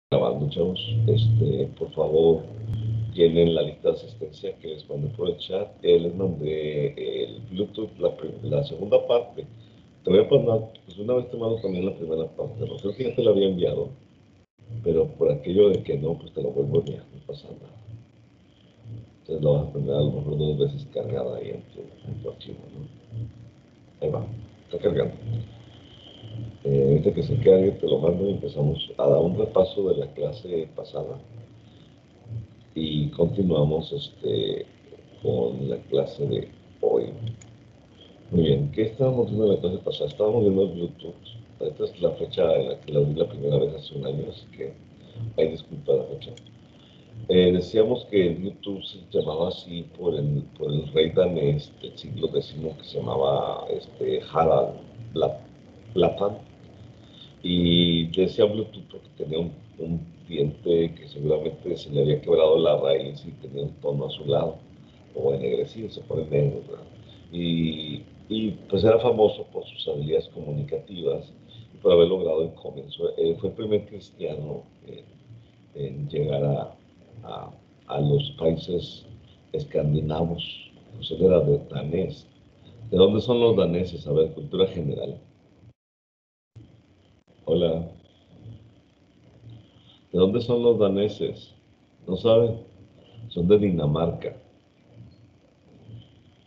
Grabando, chavos. Por favor, llenen la lista de asistencia que les mandé por el chat. Les mandé el Bluetooth, la segunda parte. Te voy a mandar, pues una vez te mando también la primera parte. No creo que ya te la había enviado, pero por aquello de que no, pues te lo vuelvo a enviar, no pasa nada. Entonces la vas a tener a lo mejor 2 veces cargada ahí en tu archivo, ¿no? Ahí va, está cargando. Ahorita que se cargue, te lo mando y empezamos a dar un repaso de la clase pasada. Y continuamos con la clase de hoy. Muy bien, ¿qué estábamos viendo en la clase pasada? Estábamos viendo el Bluetooth. Esta es la fecha en la que la vi la primera vez hace un año, así que hay disculpa la fecha. Decíamos que el Bluetooth se llamaba así por el rey danés del siglo X que se llamaba Harald Blåtand. Y decía Bluetooth porque tenía un diente que seguramente se le había quebrado la raíz y tenía un tono azulado o ennegrecido, se pone negro, ¿verdad? Y pues era famoso por sus habilidades comunicativas y por haber logrado el comienzo. Fue el primer cristiano en llegar a los países escandinavos. Pues él era de danés. ¿De dónde son los daneses? A ver, cultura general. Hola. ¿De dónde son los daneses? ¿No saben? Son de Dinamarca.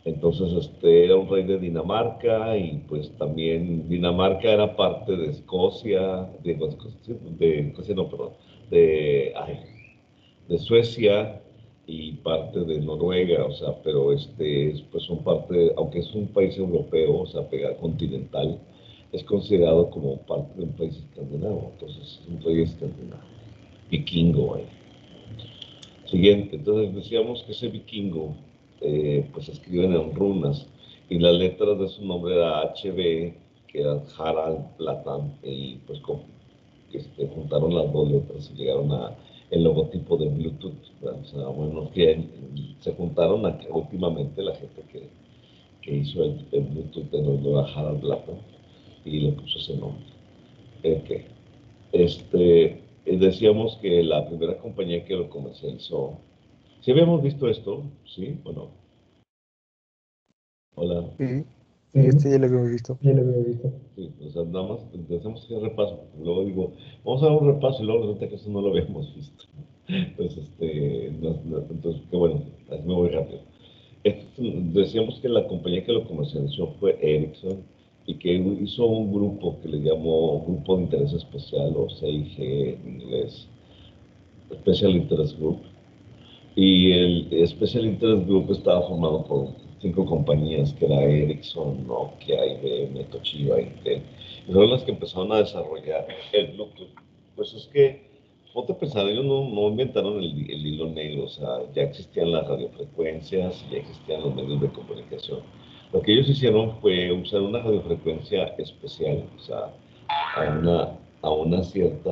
Entonces, era un rey de Dinamarca y pues también Dinamarca era parte de Escocia, Escocia no, perdón, de, ay, de Suecia y parte de Noruega, o sea, pero pues son parte, aunque es un país europeo, o sea, pegado continental, es considerado como parte de un país escandinavo, entonces es un rey escandinavo, vikingo, Siguiente, entonces decíamos que ese vikingo, pues escriben en runas, y las letras de su nombre era HB, que era Harald Blåtand, y pues juntaron las dos letras y llegaron a el logotipo de Bluetooth, ¿verdad? O sea, bueno, que se juntaron últimamente la gente que hizo el Bluetooth de nombre a Harald Blåtand y le puso ese nombre. Ok. Decíamos que la primera compañía que lo comercializó. ¿Sí habíamos visto esto? ¿Sí o no? Hola. Sí, sí, Sí, este ya lo habíamos visto. ya lo había visto. Sí, o sea, nada más empezamos a hacer repaso. Luego digo, vamos a dar un repaso y luego resulta que eso no lo habíamos visto. Entonces, entonces qué bueno, así me voy rápido. Decíamos que la compañía que lo comercializó fue Ericsson y que hizo un grupo que le llamó Grupo de Interés Especial o CIG en inglés, Special Interest Group. Y el Special Interest Group estaba formado por 5 compañías, que era Ericsson, Nokia, IBM, Toshiba, Intel. Y fueron las que empezaron a desarrollar el Bluetooth. Pues es que, ponte a pensar, ellos no inventaron el hilo negro, o sea, ya existían las radiofrecuencias, ya existían los medios de comunicación. Lo que ellos hicieron fue usar una radiofrecuencia especial, o sea, a una cierta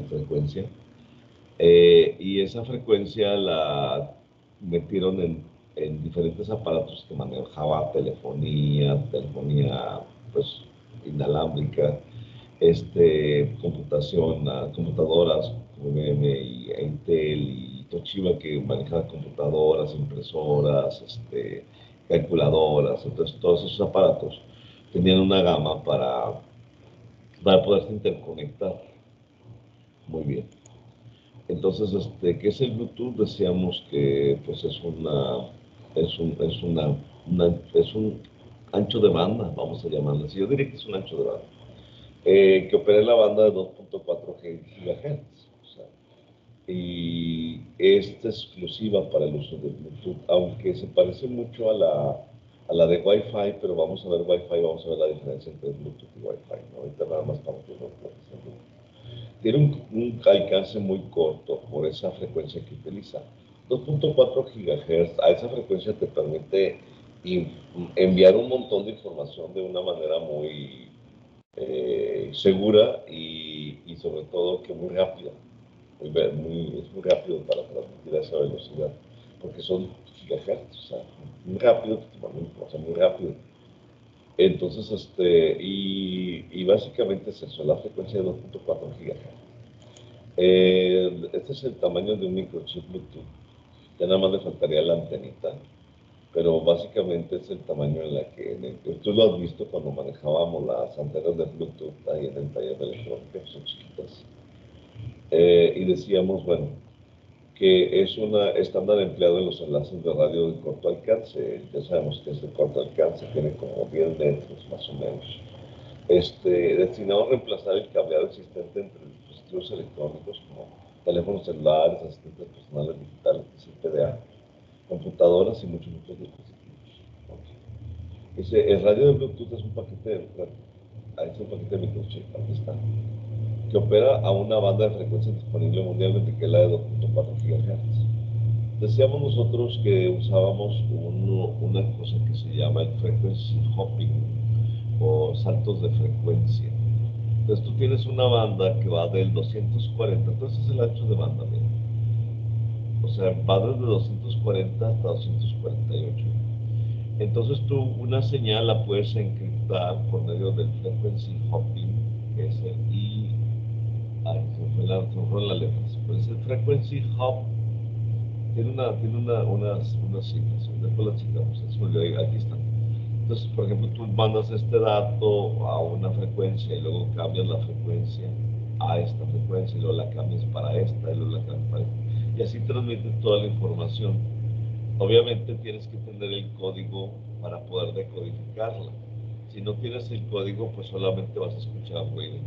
frecuencia, y esa frecuencia la metieron en diferentes aparatos que manejaba telefonía pues inalámbrica, computadoras como IBM y Intel y Toshiba, que manejaba computadoras, impresoras, calculadoras. Entonces todos esos aparatos tenían una gama para poderse interconectar. Muy bien. Entonces, ¿qué es el Bluetooth? Decíamos que pues es un ancho de banda, vamos a llamarlo así. Yo diría que es un ancho de banda, que opera en la banda de 2.4 GHz. O sea, y es exclusiva para el uso de Bluetooth, aunque se parece mucho a la de Wi-Fi, pero vamos a ver Wi-Fi, vamos a ver la diferencia entre Bluetooth y Wi-Fi, ¿no? Ahorita nada más estamos viendo lo que es el Bluetooth. Tiene un alcance muy corto por esa frecuencia que utiliza. 2.4 GHz, a esa frecuencia te permite enviar un montón de información de una manera muy segura y sobre todo que muy rápida. Es muy rápido para transmitir a esa velocidad, porque son gigahertz, o sea, muy rápido, o sea, muy rápido. Entonces, y básicamente es eso, la frecuencia de 2.4 GHz. Este es el tamaño de un microchip Bluetooth. Ya nada más le faltaría la antenita, pero básicamente es el tamaño en la que, tú lo has visto cuando manejábamos las antenas de Bluetooth ahí en el taller de electrónica, que son chiquitas. Y decíamos, bueno, que es un estándar empleado en los enlaces de radio de corto alcance. Ya sabemos que es de corto alcance, tiene como 10 metros más o menos. Destinado a reemplazar el cableado existente entre dispositivos electrónicos como teléfonos celulares, asistentes personales digitales, PDA, computadoras y muchos otros dispositivos. Okay. Dice, el radio de Bluetooth es un paquete de microchip, aquí está, que opera a una banda de frecuencia disponible mundialmente, que es la de 2.4 GHz. Decíamos nosotros que usábamos una cosa que se llama el frequency hopping o saltos de frecuencia. Entonces tú tienes una banda que va del 240, entonces es el ancho de banda, mira. O sea, va desde 240 hasta 248. Entonces tú una señal la puedes encriptar por medio del frequency hopping, que es el I. Ay, se me fueron las letras. Pero es el frequency hop. Tiene unas siglas. Después las checamos. Aquí están. Entonces, por ejemplo, tú mandas este dato a una frecuencia y luego cambias la frecuencia a esta frecuencia y luego la cambias para esta y luego la cambias para esta. Y así transmites toda la información. Obviamente tienes que tener el código para poder decodificarla. Si no tienes el código, pues solamente vas a escuchar ruido.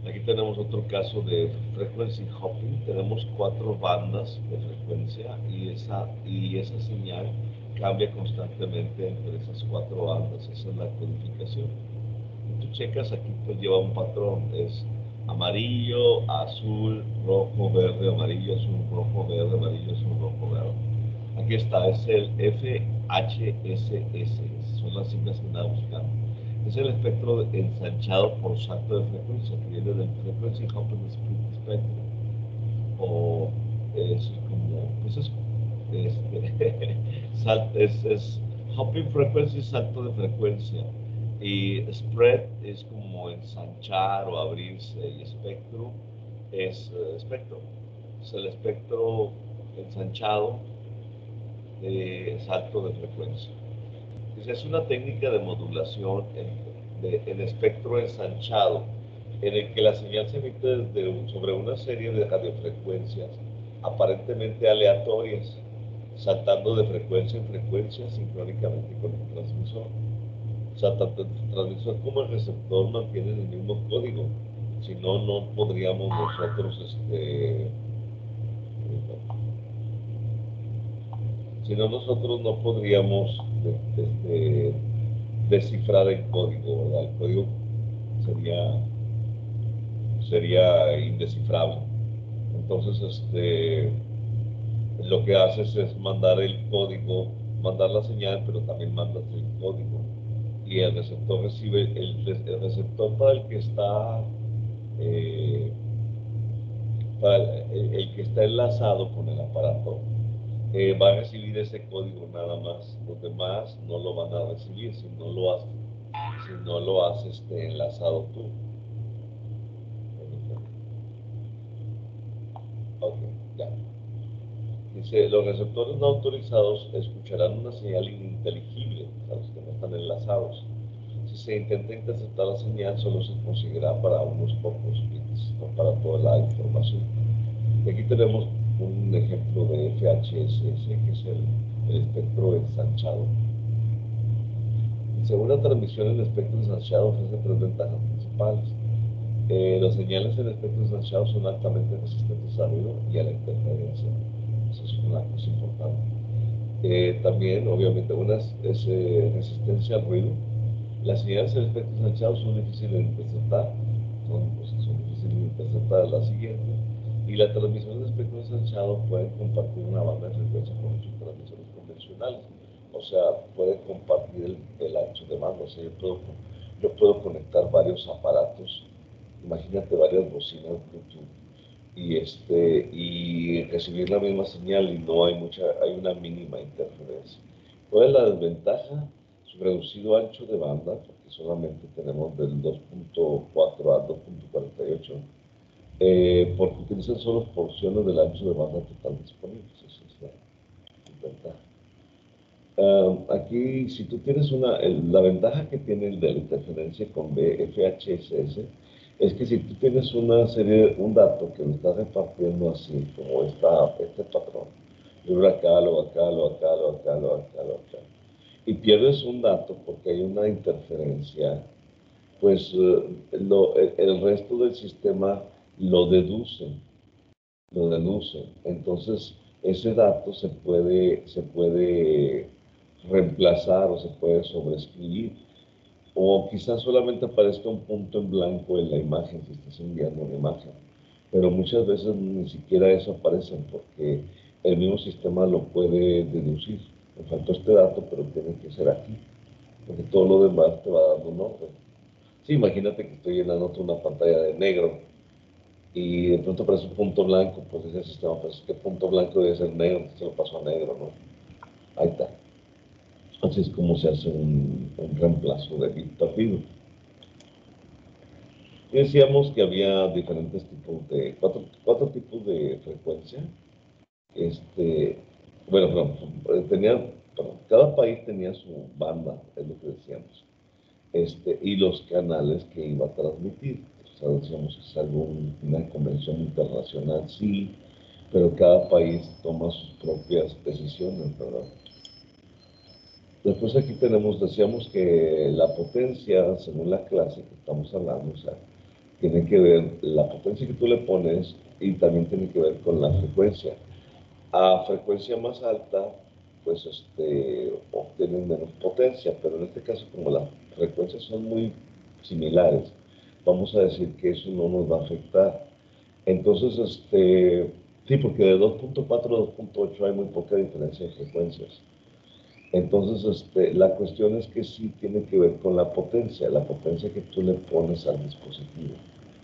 Aquí tenemos otro caso de frequency hopping. Tenemos 4 bandas de frecuencia y esa señal cambia constantemente entre esas 4 bandas. Esa es la codificación. Y tú checas aquí, pues lleva un patrón. Es amarillo, azul, rojo, verde, amarillo, azul, rojo, verde, amarillo, azul, rojo, verde. Aquí está, es el FHSS. Son las siglas que andaba buscando. Es el espectro ensanchado por salto de frecuencia, que viene del Frequency Hopping Split Spectrum. O es como, pues es Hopping Frequency, salto de frecuencia. Y spread es como ensanchar o abrirse. Y espectro es espectro. Es el espectro ensanchado de salto de frecuencia. Es una técnica de modulación en espectro ensanchado, en el que la señal se emite sobre una serie de radiofrecuencias aparentemente aleatorias, saltando de frecuencia en frecuencia sincrónicamente con el transmisor. O sea, tanto el transmisor como el receptor mantienen el mismo código, si no, no podríamos nosotros si no, nosotros no podríamos descifrar el código, ¿verdad? El código sería indescifrable. Entonces, lo que haces es mandar el código, mandar la señal, pero también mandas el código. Y el receptor recibe, el receptor para el que está, el que está enlazado con el aparato, va a recibir ese código nada más. Los demás no lo van a recibir si no lo has enlazado tú. Ok, ya. Dice, los receptores no autorizados escucharán una señal ininteligible a los que no están enlazados. Si se intenta interceptar la señal, solo se conseguirá para unos pocos bits, no para toda la información. Y aquí tenemos un ejemplo de FHSS, que es el espectro ensanchado. Según la transmisión en espectro ensanchado ofrece 3 ventajas principales. Las señales en espectro ensanchado son altamente resistentes al ruido y a la interferencia. Eso es una cosa importante. También, obviamente, una es resistencia al ruido. Las señales en espectro ensanchado son difíciles de interceptar, son difíciles de interceptar las siguientes. Y la transmisión de espectro ensanchado puede compartir una banda de frecuencia con muchos transmisores convencionales. O sea, puede compartir el ancho de banda. O sea, yo puedo conectar varios aparatos. Imagínate varias bocinas Bluetooth y recibir la misma señal y no hay una mínima interferencia. ¿Cuál es la desventaja? Su reducido ancho de banda, porque solamente tenemos del 2.4 al 2.48, porque utilizan solo porciones del ancho de banda total disponible. Esa es la ventaja. Aquí, si tú tienes la ventaja que tiene el de la interferencia con VFHSS es que si tú tienes un dato que lo estás repartiendo así, como este patrón, luego acá, luego acá, luego acá, luego acá, luego acá, luego acá, y pierdes un dato porque hay una interferencia, pues el resto del sistema lo deduce, lo deduce. Entonces, ese dato se puede reemplazar o se puede sobreescribir. O quizás solamente aparezca un punto en blanco en la imagen si estás enviando una imagen. Pero muchas veces ni siquiera eso aparece porque el mismo sistema lo puede deducir. Me faltó este dato, pero tiene que ser aquí, porque todo lo demás te va dando un orden. Sí, imagínate que estoy llenando una pantalla de negro y de pronto aparece un punto blanco, pues ese sistema, pues este punto blanco debe ser negro, entonces se lo paso a negro, ¿no? Ahí está. Así es como se hace un reemplazo de bit perdido. Y decíamos que había diferentes tipos cuatro tipos de frecuencia. Este, bueno, cada país tenía su banda, es lo que decíamos. Y los canales que iba a transmitir. O sea, decíamos que es una convención internacional, sí, pero cada país toma sus propias decisiones, ¿verdad? Después aquí decíamos que la potencia, según la clase que estamos hablando, o sea, tiene que ver la potencia que tú le pones y también tiene que ver con la frecuencia. A frecuencia más alta, pues obtienen menos potencia, pero en este caso, como las frecuencias son muy similares, vamos a decir que eso no nos va a afectar. Entonces, sí, porque de 2.4 a 2.8 hay muy poca diferencia en frecuencias. Entonces, la cuestión es que sí tiene que ver con la potencia que tú le pones al dispositivo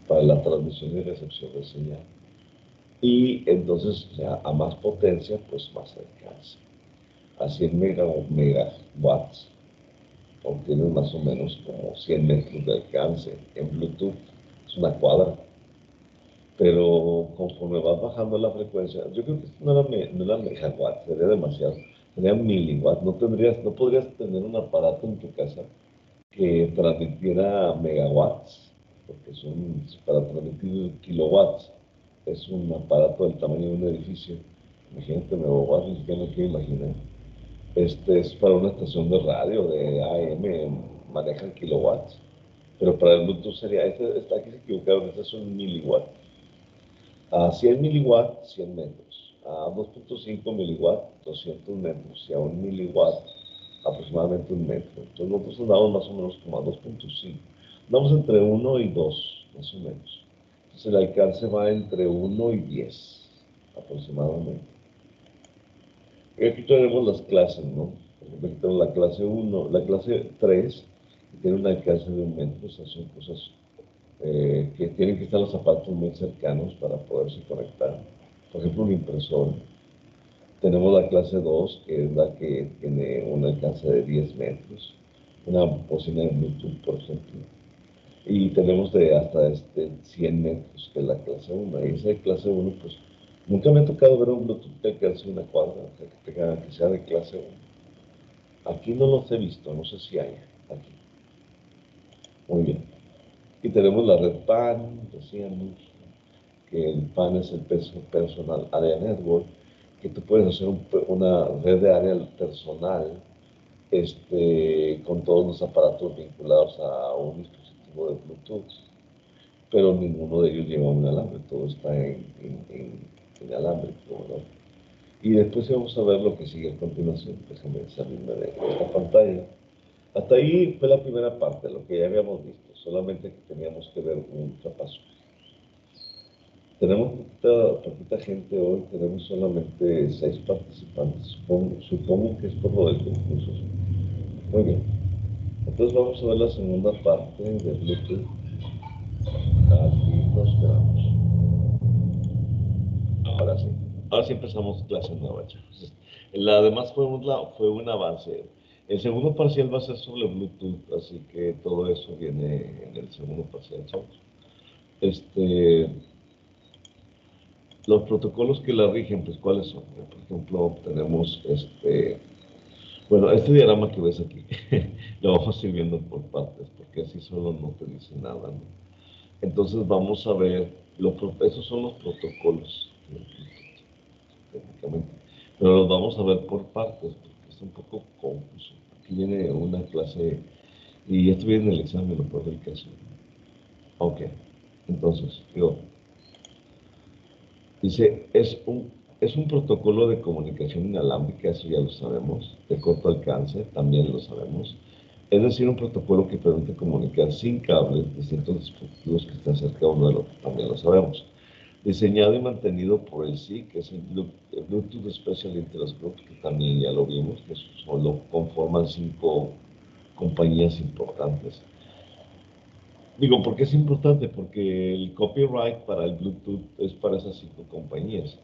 para la transmisión y recepción de señal. Y entonces, ya a más potencia, pues más alcance. A 100 megawatts obtienes más o menos como 100 metros de alcance. En Bluetooth es una cuadra. Pero conforme vas bajando la frecuencia, yo creo que esto no era megawatt, sería demasiado, sería miliwatt. No podrías tener un aparato en tu casa que transmitiera megawatts, porque para transmitir kilowatts es un aparato del tamaño de un edificio. Imagínate megawatts, ni siquiera me quiero imaginar. Este es para una estación de radio, de AM, manejan kilowatts. Pero para el Bluetooth sería, aquí se equivocaron, este es un miliwatt. A 100 miliwatts, 100 metros. A 2.5 miliwatts, 200 metros. Y a 1 miliwatt, aproximadamente 1 metro. Entonces nosotros andamos más o menos como a 2.5. Andamos entre 1 y 2, más o menos. Entonces el alcance va entre 1 y 10, aproximadamente. Y aquí tenemos las clases, ¿no? Aquí tenemos la clase 1, la clase 3, que tiene un alcance de 1 metro. O sea, son cosas que tienen que estar los zapatos muy cercanos para poderse conectar. Por ejemplo, una impresora. Tenemos la clase 2, que es la que tiene un alcance de 10 metros. Una bocina de Bluetooth, por ejemplo. Y tenemos de hasta 100 metros, que es la clase 1. Y esa de clase 1, pues, nunca me ha tocado ver un Bluetooth que alcance una cuadra, o sea, que sea de clase 1. Aquí no los he visto, no sé si hay aquí. Muy bien. Y tenemos la red PAN, decíamos, que el PAN es el Personal Area Network, que tú puedes hacer una red de área personal con todos los aparatos vinculados a un dispositivo de Bluetooth, pero ninguno de ellos lleva un alambre, todo está en alámbrico, ¿verdad? Y después vamos a ver lo que sigue a continuación. Déjame salirme de esta pantalla. Hasta ahí fue la primera parte, lo que ya habíamos visto, solamente que teníamos que ver un repaso. Tenemos poquita gente hoy, tenemos solamente 6 participantes, supongo que es por lo del concurso. Muy bien, entonces vamos a ver la segunda parte de Bluetooth. Aquí nos quedamos. Ahora sí empezamos clase nueva, chicos. La demás fue un avance. El segundo parcial va a ser sobre Bluetooth, así que todo eso viene en el segundo parcial, chavos. Este, los protocolos que la rigen, pues, ¿cuáles son? Por ejemplo, tenemos bueno, este diagrama que ves aquí, lo vamos a ir viendo por partes, porque así solo no te dice nada, ¿no? Entonces vamos a ver, esos son los protocolos, técnicamente, pero los vamos a ver por partes, porque es un poco confuso. Aquí viene una clase, y esto viene en el examen, lo peor del caso. Ok, entonces, dice, es un protocolo de comunicación inalámbrica, eso ya lo sabemos, de corto alcance, también lo sabemos. Es decir, un protocolo que permite comunicar sin cables distintos dispositivos que están cerca uno del otro, también lo sabemos. Diseñado y mantenido por el SIG, que es el Bluetooth Special Interest Group, que también ya lo vimos, que solo conforman 5 compañías importantes. Digo, ¿por qué es importante? Porque el copyright para el Bluetooth es para esas 5 compañías.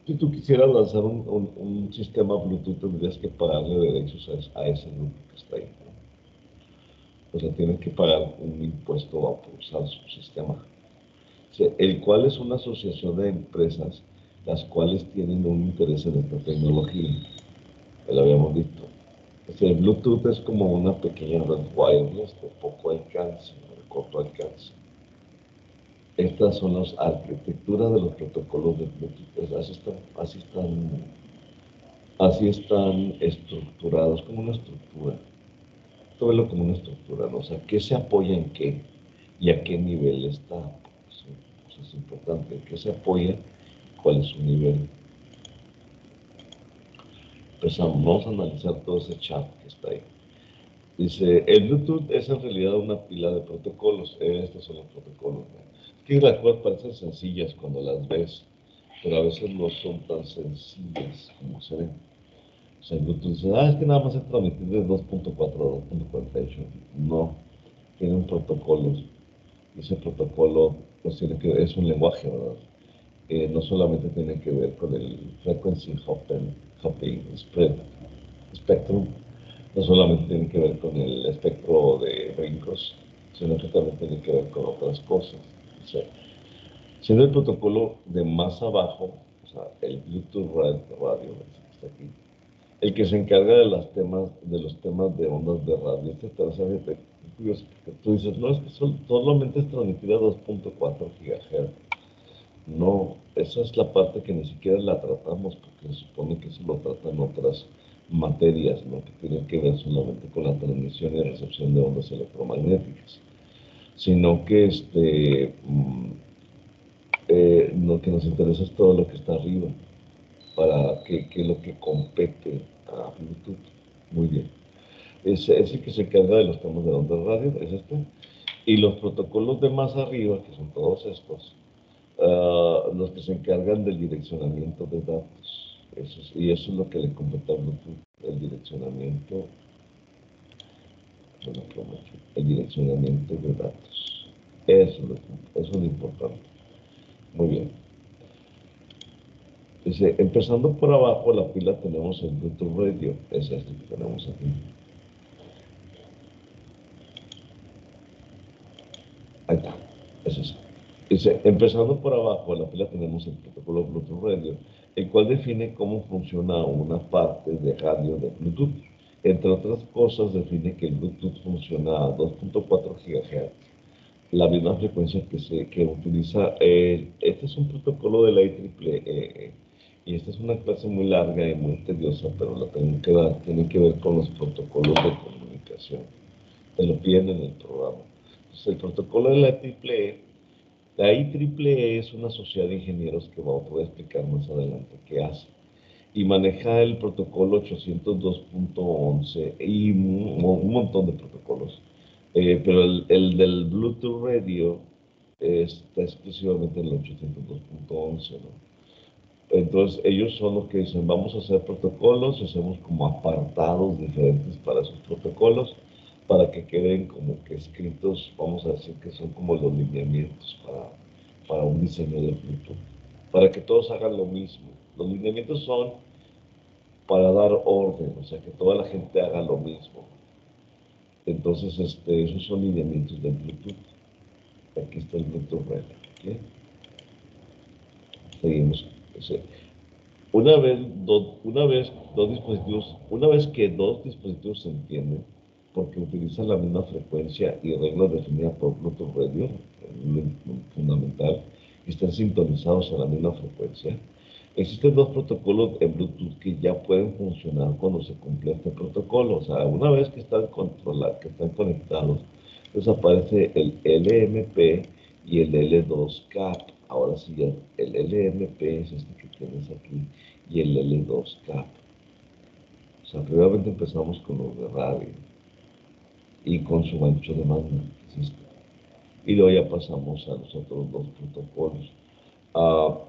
Si tú quisieras lanzar un sistema Bluetooth, tendrías que pagarle derechos a ese grupo que está ahí, ¿no? O sea, tienes que pagar un impuesto por usar su sistema. O sea, el cual es una asociación de empresas las cuales tienen un interés en esta tecnología. Ya lo habíamos visto. O sea, el Bluetooth es como una pequeña red wireless de poco alcance, de corto alcance. Estas son las arquitecturas de los protocolos de Bluetooth. Pues así están estructurados, como una estructura. Esto verlo como una estructura, ¿no? O sea, ¿qué se apoya en qué y a qué nivel está? Sí, pues es importante, ¿qué se apoya? ¿Cuál es su nivel? Empezamos, vamos a analizar todo ese chat que está ahí. Dice, el Bluetooth es en realidad una pila de protocolos. Estos son los protocolos, ¿no? Es que las cosas parecen sencillas cuando las ves, pero a veces no son tan sencillas como se ven. O sea, el Bluetooth dice, es que nada más es transmitir de 2.4 a 2.48. No, tiene un protocolo. Y ese protocolo pues, es un lenguaje, ¿verdad? No solamente tiene que ver con el frequency hopping spectrum, no solamente tiene que ver con el espectro de brincos, sino que también tiene que ver con otras cosas. O sea, siendo el protocolo de más abajo, o sea, el Bluetooth radio, que está aquí, el que se encarga de los temas de ondas de radio, etcétera. O sea, curioso, porque tú dices, no, es que solamente es transmitida a 2.4 GHz. No, esa es la parte que ni siquiera la tratamos, porque se supone que eso lo tratan otras materias, ¿no? Que tienen que ver solamente con la transmisión y recepción de ondas electromagnéticas, sino que lo que nos interesa es todo lo que está arriba, para que lo que compete a Bluetooth. Muy bien. Es el que se encarga de los temas de ondas radio, es este. Y los protocolos de más arriba, que son todos estos, los que se encargan del direccionamiento de datos. Y eso es lo que le compete a Bluetooth, el direccionamiento, bueno, el direccionamiento de datos. Eso es lo importante. Muy bien. Dice, empezando por abajo, la pila tenemos el Bluetooth Radio, es este que tenemos aquí. Ahí está, es eso. Dice, empezando por abajo, en la pila tenemos el protocolo Bluetooth Radio, el cual define cómo funciona una parte de radio de Bluetooth. Entre otras cosas, define que el Bluetooth funciona a 2.4 GHz, la misma frecuencia que utiliza. Este es un protocolo de la IEEE, y esta es una clase muy larga y muy tediosa, pero la tengo que dar. Tiene que ver con los protocolos de comunicación. Te lo piden en el programa. Entonces, el protocolo de la IEEE, la IEEE es una sociedad de ingenieros que vamos a poder explicar más adelante qué hace. Y maneja el protocolo 802.11 y un montón de protocolos. Pero el del Bluetooth Radio está exclusivamente en el 802.11, ¿no? Entonces ellos son los que dicen, vamos a hacer protocolos, hacemos como apartados diferentes para esos protocolos, para que queden como que escritos, vamos a decir que son como los lineamientos para un diseño de Bluetooth, para que todos hagan lo mismo. Los lineamientos son para dar orden, o sea, que toda la gente haga lo mismo. Entonces, esos son lineamientos del Bluetooth. Aquí está el Bluetooth Red. ¿Okay? seguimos. Una vez que dos dispositivos se entienden, porque utilizan la misma frecuencia y reglas definidas por Bluetooth Radio, fundamental, y están sintonizados a la misma frecuencia, existen dos protocolos en Bluetooth que ya pueden funcionar cuando se cumple este protocolo. O sea, una vez que están controlados, que están conectados, entonces aparece el LMP y el L2CAP. Ahora sí, el LMP es este que tienes aquí y el L2CAP. O sea, primeramente empezamos con los de radio y con su ancho de banda, que es este. Y luego ya pasamos a los otros dos protocolos. Ah,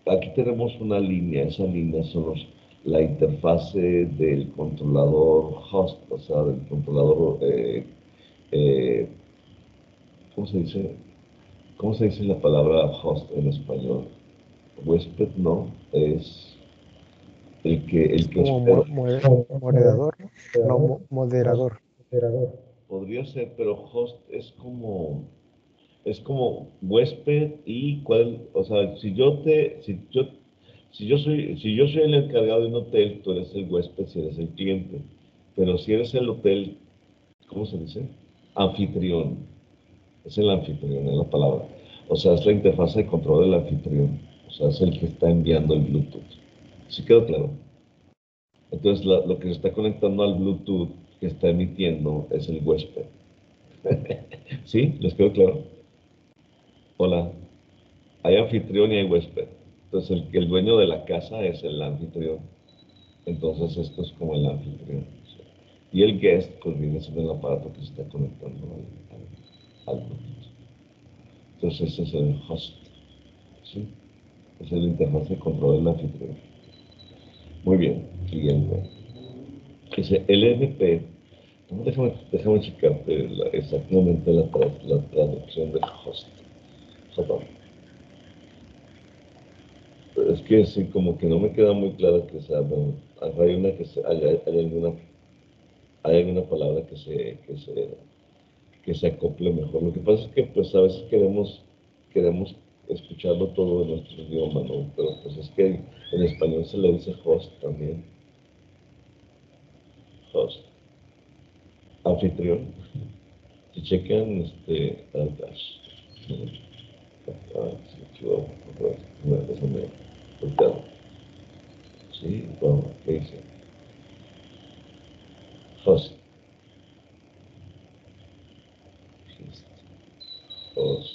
aquí tenemos una línea, esa línea son la interfase del controlador host, o sea, del controlador, eh, ¿cómo se dice? ¿Cómo se dice la palabra host en español? Huésped, no, es Es el que como hospeda. moderador, ¿no? No, moderador. Podría ser, pero host es como huésped y cuál, o sea, si yo soy el encargado de un hotel, tú eres el huésped si eres el cliente. Pero si eres el hotel, ¿cómo se dice? Anfitrión. Es el anfitrión, es la palabra. O sea, es la interfaz de control del anfitrión. O sea, es el que está enviando el Bluetooth. ¿Sí quedó claro? Entonces, lo que se está conectando al Bluetooth que está emitiendo es el huésped. ¿Sí? ¿Les quedó claro? Hola. Hay anfitrión y hay huésped. Entonces, el dueño de la casa es el anfitrión. Entonces, esto es como el anfitrión. ¿Sí? Y el guest, pues viene siendo el aparato que se está conectando al Bluetooth. Entonces, ese es el host. ¿Sí? Es el interfaz de control del anfitrión. Muy bien. Siguiente. Ese LNP. Déjame checarte exactamente la traducción del host. Hold on. Es que sí, como que no me queda muy claro que sea, bueno, hay una que hay alguna palabra que se acople mejor. Lo que pasa es que pues a veces queremos escucharlo todo en nuestro idioma, ¿no? Pero pues es que en español se le dice host también, host, anfitrión. Si checan, se me chivó, otra vez, déjame voltearlo. Sí, bueno, ¿qué dice? Host, host.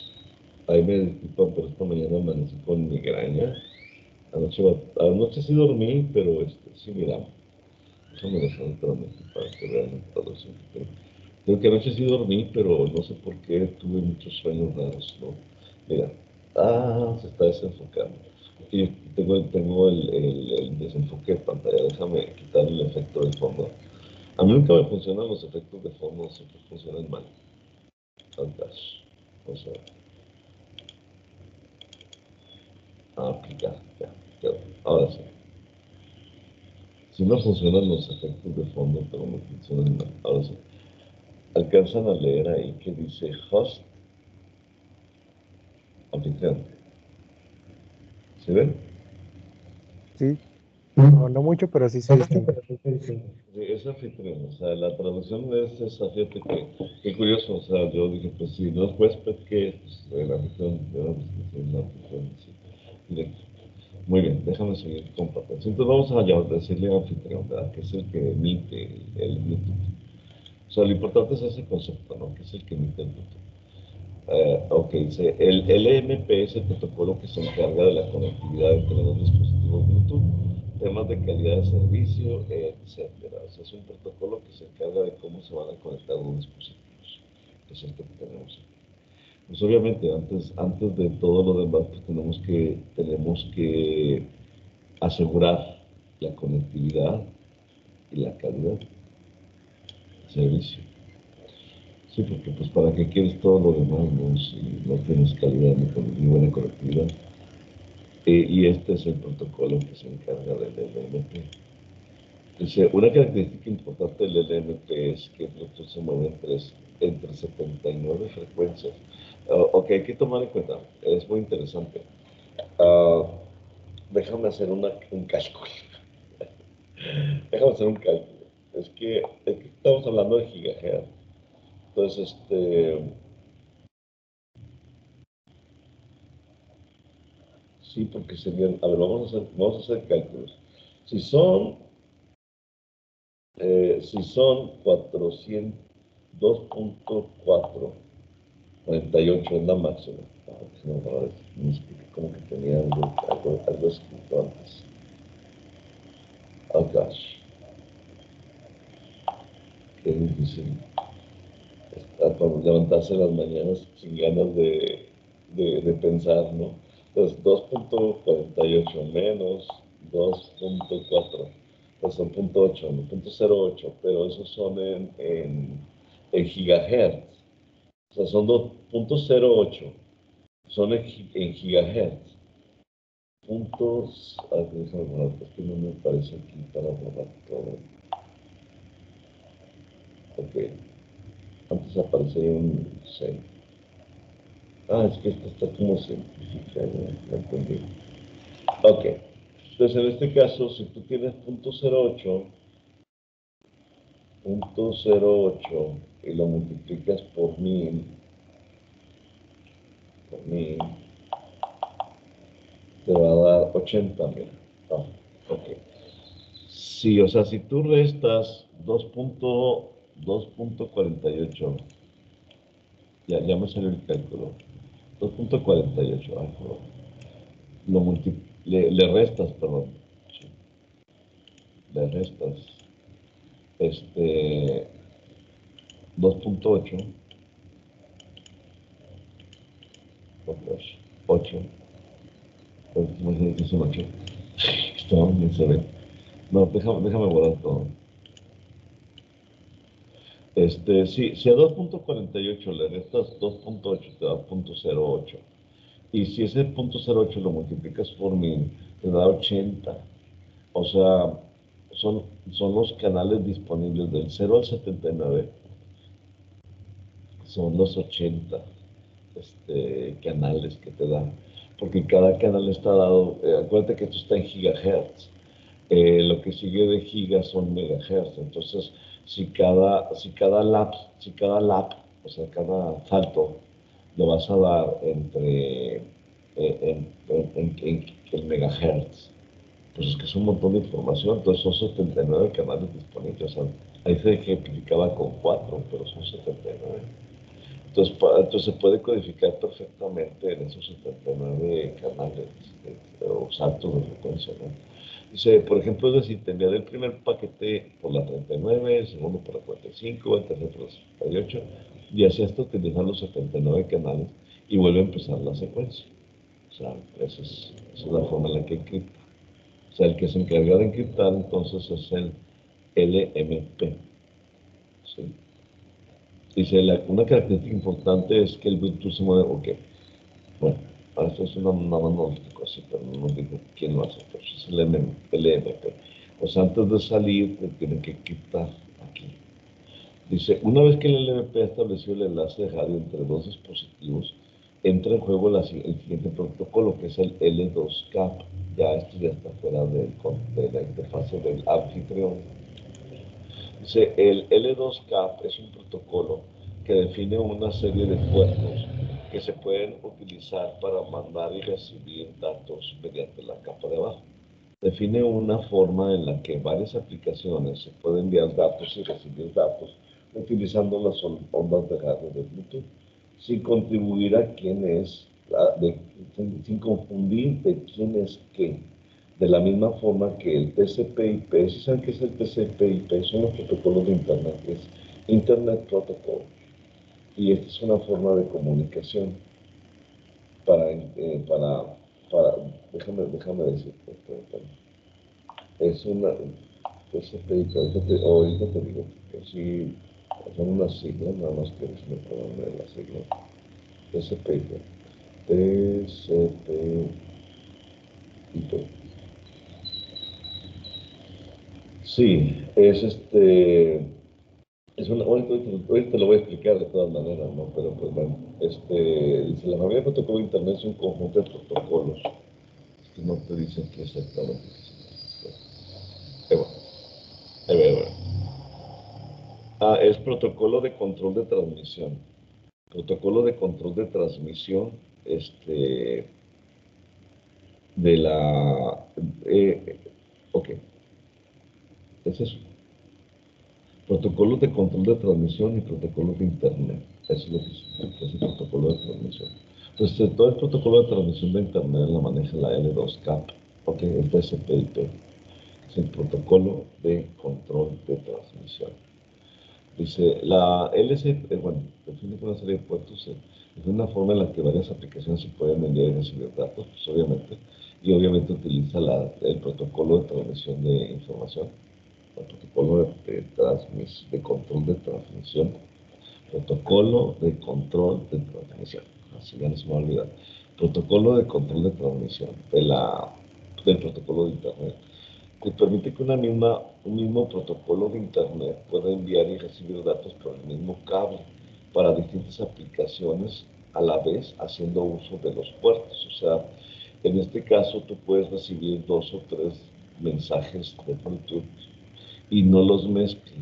Ahí me disculpan, pero esta mañana amanecí con migraña. Anoche sí dormí, pero sí, mira, déjame dejar otra vez para que vean la traducción que tengo. Creo que anoche sí dormí, pero no sé por qué tuve muchos sueños raros, ¿no? Mira, se está desenfocando. Aquí tengo el desenfoque de pantalla, déjame quitar el efecto de fondo. A mí nunca me funcionan los efectos de fondo, siempre funcionan mal. Fantástico. O sea, aplicar, ya. Ahora sí. Si no funcionan los efectos de fondo, pero no funcionan mal. Ahora sí. Alcanzan a leer ahí que dice host anfitrión. ¿Sí ven? Sí, no, no mucho, pero sí se distingue. Sí, es anfitrión. O sea, la traducción es esa, fíjate que, qué curioso. O sea, yo dije, pues si no es huésped, ¿qué es? Pues el anfitrión, ¿verdad? Pues, es el anfitrión, sí. Directo. Muy bien, déjame seguir con papel. Entonces vamos a decirle anfitrión, ¿verdad? Que es el que emite el Bluetooth. O sea, lo importante es ese concepto, ¿no? Que es el que emite el Bluetooth. Ok, dice, el LMP es el protocolo que se encarga de la conectividad entre los dispositivos Bluetooth, temas de calidad de servicio, etcétera. O sea, es un protocolo que se encarga de cómo se van a conectar los dispositivos. Es esto que tenemos aquí. Pues obviamente, antes de todo lo demás, pues tenemos que asegurar la conectividad y la calidad de servicio. Sí, porque pues para qué quieres todo lo demás, ¿no? Si no tienes calidad ni buena conectividad. Y este es el protocolo que se encarga del LMP. Dice, una característica importante del LMP es que el Bluetooth se mueve entre 79 frecuencias. Ok, hay que tomar en cuenta, es muy interesante. Ah, déjame hacer un cálculo. Déjame hacer un cálculo. Es que estamos hablando de gigahertz. Entonces, sí, porque serían, a ver, vamos a hacer cálculos. Si son, si son 400, 2.448 es la máxima. No, me expliqué como que tenía algo escrito antes. Oh gosh, qué difícil. Está para levantarse en las mañanas sin ganas de pensar, ¿no? Entonces, 2.48 menos 2.4, pues son 0.8, no 0.08, pero esos son en gigahertz. O sea, son 2.08, son en gigahertz. Puntos, a ver, déjame borrar, porque no me parece aquí para borrar todo. Ok, antes aparecía un 6. Ah, es que esto está como simplificado, no entendí. Ok, entonces en este caso, si tú tienes .08 y lo multiplicas por mil, te va a dar 80, mira. Ah, ok. Sí, o sea, si tú restas 2.48, ya me salió el cálculo. 2.48, ay, perdón. Le restas, perdón. Sí, le restas 2.8, 8, imagínate que es un 8. Estaba bien severo. No, déjame borrar todo. Si a 2.48 le restas 2.8 te da 0.08. Y si ese 0.08 lo multiplicas por 1000, te da 80. O sea, son los canales disponibles del 0 al 79, son los 80 canales que te dan. Porque cada canal está dado, acuérdate que esto está en gigahertz. Lo que sigue de gigas son megahertz. Entonces, si cada lap, o sea, cada salto, lo vas a dar entre en megahertz. Pues es que es un montón de información. Entonces, son 79 canales disponibles. O sea, ahí se ejemplificaba con 4, pero son 79. Entonces se puede codificar perfectamente en esos 79 canales o saltos de frecuencia, ¿no? Dice, por ejemplo, es decir, te enviaré el primer paquete por la 39, el segundo por la 45, el tercero por la 68, y así hasta utilizar los 79 canales y vuelve a empezar la secuencia. O sea, esa es la forma en la que encripta. O sea, el que se encarga de encriptar entonces es el LMP. ¿Sí? Dice, una característica importante es que el Bluetooth se mueve, ok. Bueno, esto es una más lógico así, pero no digo quién lo hace, pero es el LMP. O sea, antes de salir, te tienen que quitar aquí. Dice, una vez que el LMP ha establecido el enlace de radio entre dos dispositivos, entra en juego el siguiente protocolo, que es el L2CAP. Ya esto ya está fuera de la interfase del anfitrión. Dice, el L2CAP es un protocolo que define una serie de puertos que se pueden utilizar para mandar y recibir datos mediante la capa de abajo. Define una forma en la que varias aplicaciones se pueden enviar datos y recibir datos utilizando las ondas de radio de Bluetooth, sin contribuir a quién es, sin confundir de quién es qué. De la misma forma que el TCP/IP, ¿sí saben qué es el TCP/IP? Son los protocolos de Internet, es Internet Protocol. Y esta es una forma de comunicación para, déjame decirte, es una TCP/IP, ahorita te digo, que sí, son unas siglas, nada más que se me puedan ver las siglas. TCP/IP, TCP/IP. Sí, ahorita lo voy a explicar de todas maneras, ¿no? Pero pues bueno, dice, la familia de protocolo de Internet es un conjunto de protocolos que no te dice qué exactamente qué significa. A ver. Es protocolo de control de transmisión. Protocolo de control de transmisión, de la... ok, es eso. Protocolos de control de transmisión y protocolos de Internet. Eso es lo que significa ese protocolo de transmisión. Pues todo el protocolo de transmisión de Internet la maneja la L2CAP, ok, el TCP/IP, que es el protocolo de control de transmisión. Dice, la LC, bueno, define una serie de puertos, es una forma en la que varias aplicaciones se pueden enviar y recibir datos, pues obviamente, y obviamente utiliza el protocolo de transmisión de información, el protocolo de control de transmisión, protocolo de control de transmisión, así ya no se me va a olvidar, protocolo de control de transmisión del protocolo de Internet, que permite que un mismo protocolo de Internet pueda enviar y recibir datos por el mismo cable para distintas aplicaciones a la vez haciendo uso de los puertos. O sea, en este caso tú puedes recibir 2 o 3 mensajes de Bluetooth y no los mezcla.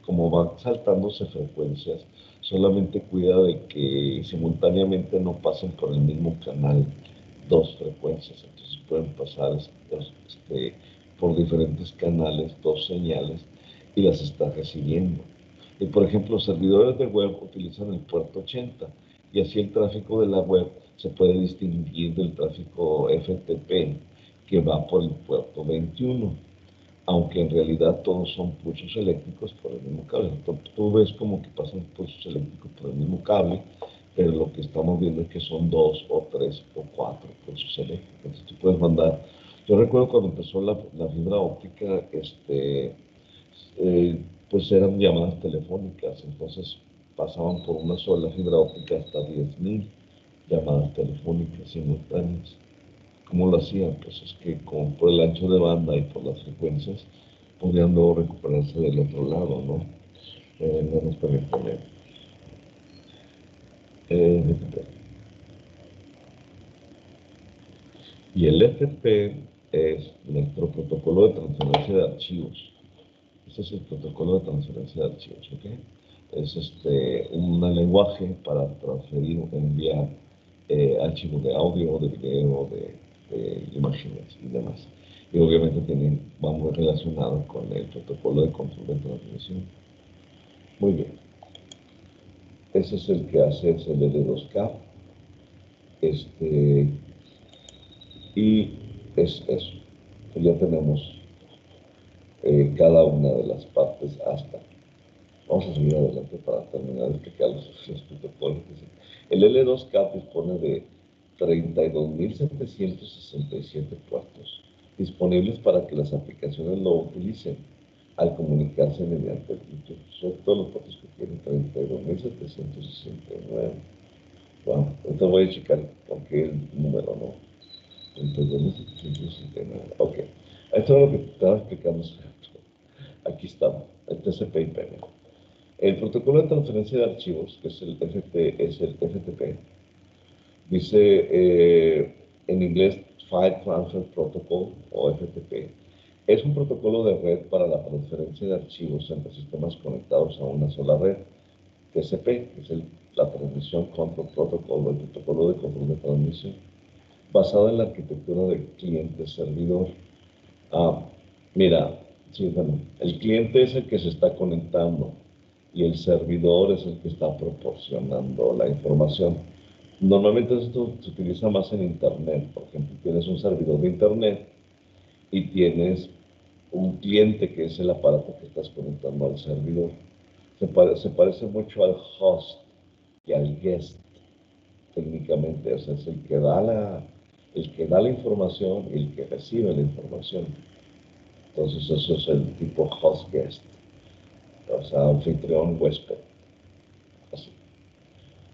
Como van saltándose frecuencias, solamente cuida de que simultáneamente no pasen por el mismo canal 2 frecuencias. Entonces pueden pasar por diferentes canales 2 señales y las está recibiendo. Y por ejemplo, los servidores de web utilizan el puerto 80 y así el tráfico de la web se puede distinguir del tráfico FTP que va por el puerto 21, aunque en realidad todos son pulsos eléctricos por el mismo cable. Tú ves como que pasan pulsos eléctricos por el mismo cable, pero lo que estamos viendo es que son 2 o 3 o 4 pulsos eléctricos. Entonces tú puedes mandar. Yo recuerdo cuando empezó la fibra óptica, pues eran llamadas telefónicas, entonces pasaban por una sola fibra óptica hasta 10.000 llamadas telefónicas simultáneas. ¿Cómo lo hacían? Pues es que como por el ancho de banda y por las frecuencias, podían luego recuperarse del otro lado, ¿no? No nos permiten. Y el FTP es nuestro protocolo de transferencia de archivos. Este es el protocolo de transferencia de archivos, ¿ok? Es un lenguaje para transferir o enviar archivos de audio, de video, de imágenes y demás. Y obviamente va muy relacionado con el protocolo de control de transmisión. Muy bien. Ese es el que hace el L2CAP. Y es eso. Ya tenemos cada una de las partes hasta. Vamos a seguir adelante para terminar de explicar los protocolos. El L2CAP dispone de 32.767 puertos disponibles para que las aplicaciones lo utilicen al comunicarse mediante Bluetooth. Son todos los puertos que tienen 32.769. Bueno, ahorita voy a checar por qué el número, ¿no? 32.769. Ok. Esto es lo que te estaba explicando. Aquí estamos, el TCP/IP. El protocolo de transferencia de archivos, que es el FTP, dice en inglés File Transfer Protocol o FTP. Es un protocolo de red para la transferencia de archivos entre sistemas conectados a una sola red. TCP, que es la Transmission Control Protocol, el protocolo de control de transmisión, basado en la arquitectura del cliente-servidor. Mira, sí, bueno, el cliente es el que se está conectando y el servidor es el que está proporcionando la información. Normalmente esto se utiliza más en Internet. Por ejemplo, tienes un servidor de Internet y tienes un cliente que es el aparato que estás conectando al servidor. Se parece mucho al host y al guest técnicamente. O sea, es el que da la información y el que recibe la información. Entonces eso es el tipo host guest, o sea, anfitrión huésped. Así.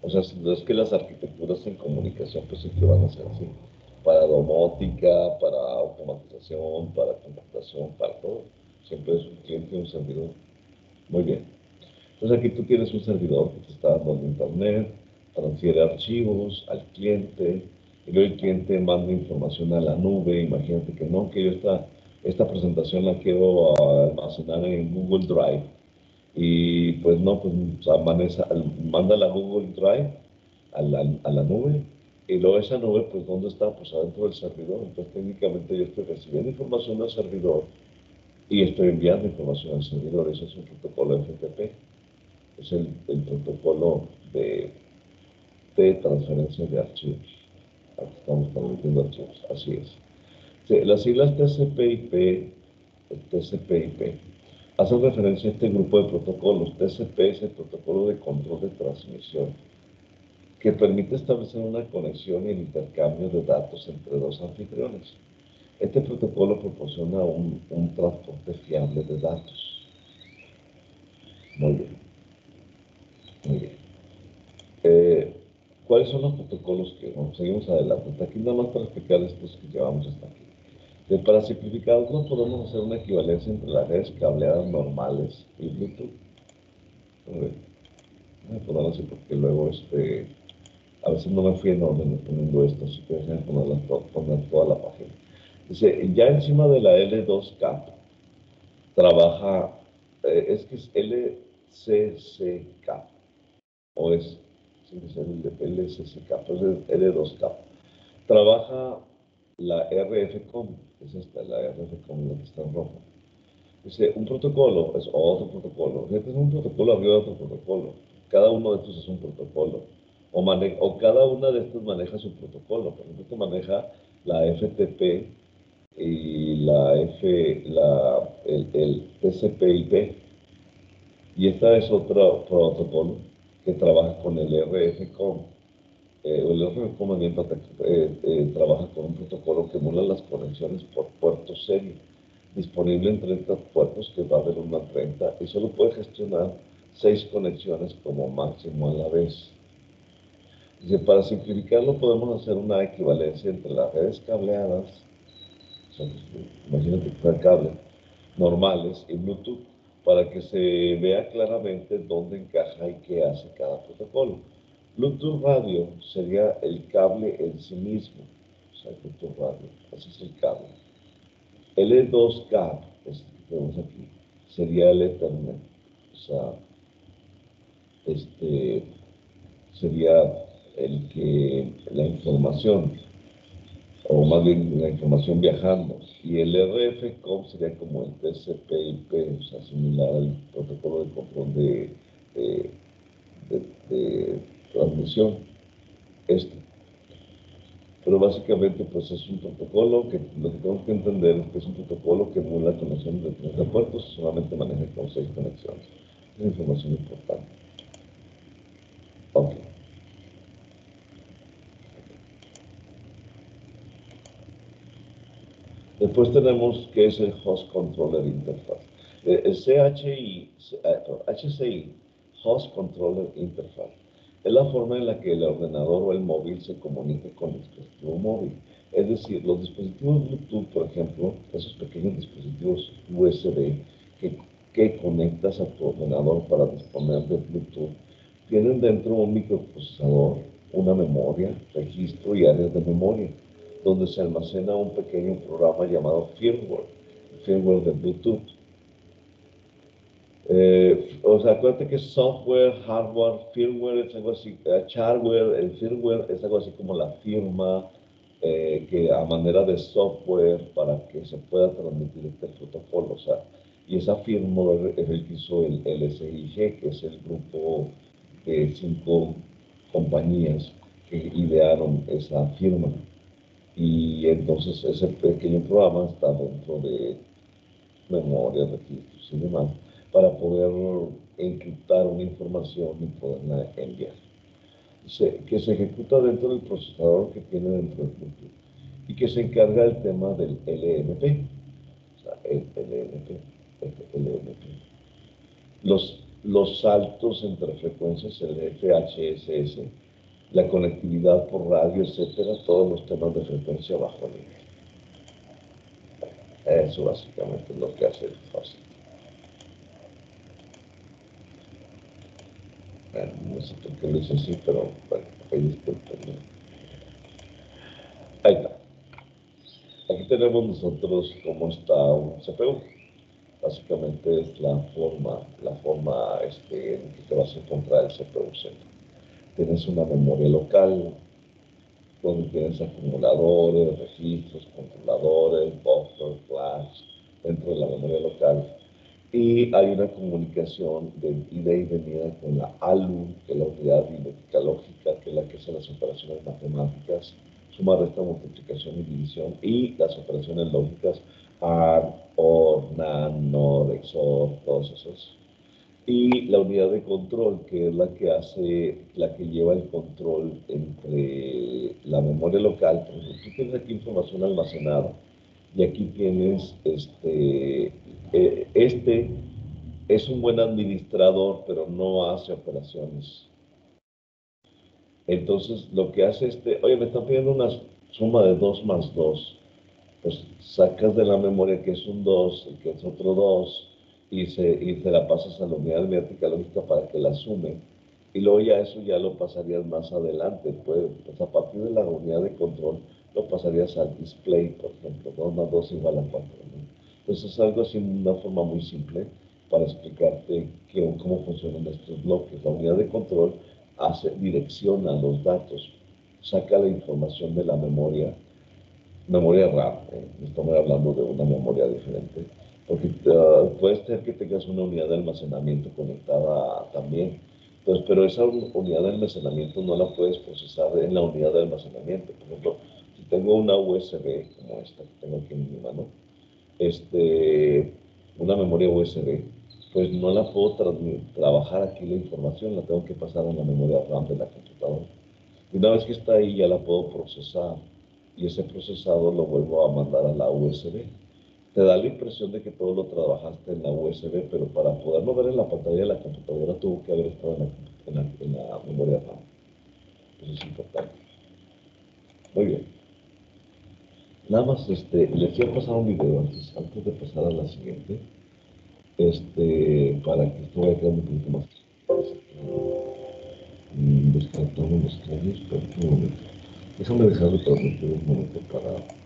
O sea, es que las arquitecturas en comunicación pues siempre van a ser así. Para domótica, para automatización, para computación, para todo. Siempre es un cliente y un servidor. Muy bien. Entonces aquí tú tienes un servidor que te está dando el internet, transfiere archivos al cliente y luego el cliente manda información a la nube. Imagínate que no, que yo esta presentación la quiero almacenar en Google Drive. Y pues no, pues manda la Google Drive a la nube. Y luego esa nube, pues ¿dónde está? Pues adentro del servidor. Entonces técnicamente yo estoy recibiendo información del servidor y estoy enviando información al servidor. Eso es un protocolo FTP. Es el protocolo de transferencia de archivos. Aquí estamos transmitiendo archivos, así es. Sí, las siglas TCP/IP hacen referencia a este grupo de protocolos. TCP es el protocolo de control de transmisión, que permite establecer una conexión y el intercambio de datos entre dos anfitriones. Este protocolo proporciona un transporte fiable de datos. Muy bien, muy bien. ¿Cuáles son los protocolos que vamos? Seguimos adelante. Hasta aquí nada más para explicar estos que llevamos hasta aquí. Para simplificarlo, podemos hacer una equivalencia entre las redes cableadas normales y Bluetooth. Voy a ponerlo así porque luego a veces no me fui en orden poniendo esto, así que déjenme poner toda la página. Dice, ya encima de la L2CAP trabaja, es que es LCCCAP, o es, sí, es el LCCCAP, es el L2CAP. Trabaja la RFCOM, es esta, la RFCOM, la que está en rojo. Dice, un protocolo es otro protocolo. Este es un protocolo arriba de otro protocolo. Cada uno de estos es un protocolo. O cada una de estas maneja su protocolo. Por ejemplo, esto maneja la FTP y el TCP/IP. Y esta es otro protocolo que trabaja con el RFCOM. El RFCOM trabaja con un protocolo que emula las conexiones por puertos serie, disponible en 30 puertos, que va a haber una 30, y solo puede gestionar 6 conexiones como máximo a la vez. Dice, para simplificarlo podemos hacer una equivalencia entre las redes cableadas, o sea, imagínate que fuera cable, normales y Bluetooth, para que se vea claramente dónde encaja y qué hace cada protocolo. Bluetooth radio sería el cable en sí mismo, o sea, Bluetooth radio, ese es el cable. L2CAP, este que tenemos aquí, sería el Ethernet, o sea, sería la información, o más bien la información viajando, y el RFCOM sería como el TCP/IP, o sea, similar al protocolo de control de, de transmisión. Pero básicamente pues es un protocolo que lo que tenemos que entender es que es un protocolo que emula conexiones de 30 puertos y solamente maneja con 6 conexiones. Es información importante. Ok. Después tenemos qué es el Host Controller Interface. El HCI, Host Controller Interface, es la forma en la que el ordenador o el móvil se comunica con el dispositivo móvil. Es decir, los dispositivos Bluetooth, por ejemplo, esos pequeños dispositivos USB que conectas a tu ordenador para disponer de Bluetooth, tienen dentro un microprocesador, una memoria, registro y áreas de memoria, donde se almacena un pequeño programa llamado firmware de Bluetooth. O sea, acuérdate que software, hardware, firmware es algo así, hardware, el firmware es algo así como la firma que a manera de software para que se pueda transmitir este protocolo. O sea, y esa firmware es el que hizo el LSIG, que es el grupo de 5 compañías que idearon esa firma. Y entonces ese pequeño programa está dentro de memoria, registros y demás, para poder encriptar una información y poderla enviar. Que se ejecuta dentro del procesador que tiene dentro del Bluetooth y que se encarga del tema del LNP. O sea, el LNP. Los saltos entre frecuencias, el FHSS, la conectividad por radio, etcétera, todos los temas de frecuencia bajo nivel. Eso básicamente es lo que hace el host. No sé por qué lo hice así, pero bueno, ahí disculpenme. Ahí está. Aquí tenemos nosotros cómo está un CPU. Básicamente es la forma en que te vas a encontrar el CPU siempre. Tienes una memoria local, donde tienes acumuladores, registros, controladores, buffer, flash, dentro de la memoria local. Y hay una comunicación de ida y venida con la ALU, que es la unidad aritmética lógica, que es la que hace las operaciones matemáticas, suma, resta, multiplicación y división, y las operaciones lógicas, AND, OR, NAND, NOR, XOR, todos esos. Y la unidad de control, que es la que lleva el control entre la memoria local. Por ejemplo, tú tienes aquí información almacenada y aquí tienes este es un buen administrador, pero no hace operaciones. Entonces, lo que hace oye, me está pidiendo una suma de 2 más 2. Pues sacas de la memoria que es un 2 y que es otro 2 y se la pasas a la unidad aritmética lógica para que la sume. Y luego ya eso ya lo pasarías más adelante. Pues a partir de la unidad de control lo pasarías al display, por ejemplo. 2 más 2 igual a 4, ¿no? Entonces es algo así, una forma muy simple para explicarte cómo funcionan estos bloques. La unidad de control direcciona los datos, saca la información de la memoria RAM. Estamos hablando de una memoria diferente, porque puede ser que tengas una unidad de almacenamiento conectada también. Entonces, pero esa unidad de almacenamiento no la puedes procesar en la unidad de almacenamiento. Por ejemplo, si tengo una USB como esta que tengo aquí en mi mano, una memoria USB, pues no la puedo trabajar aquí la información, la tengo que pasar a la memoria RAM de la computadora. Y una vez que está ahí, ya la puedo procesar y ese procesador lo vuelvo a mandar a la USB. Te da la impresión de que todo lo trabajaste en la USB, pero para poderlo ver en la pantalla de la computadora tuvo que haber estado en la memoria RAM. Eso es importante. Muy bien. Nada más, les voy a pasar un video antes de pasar a la siguiente, para que esto vaya quedando un poquito más. Descartamos los cambios, pero un momento. Déjame dejarlo transmitir un momento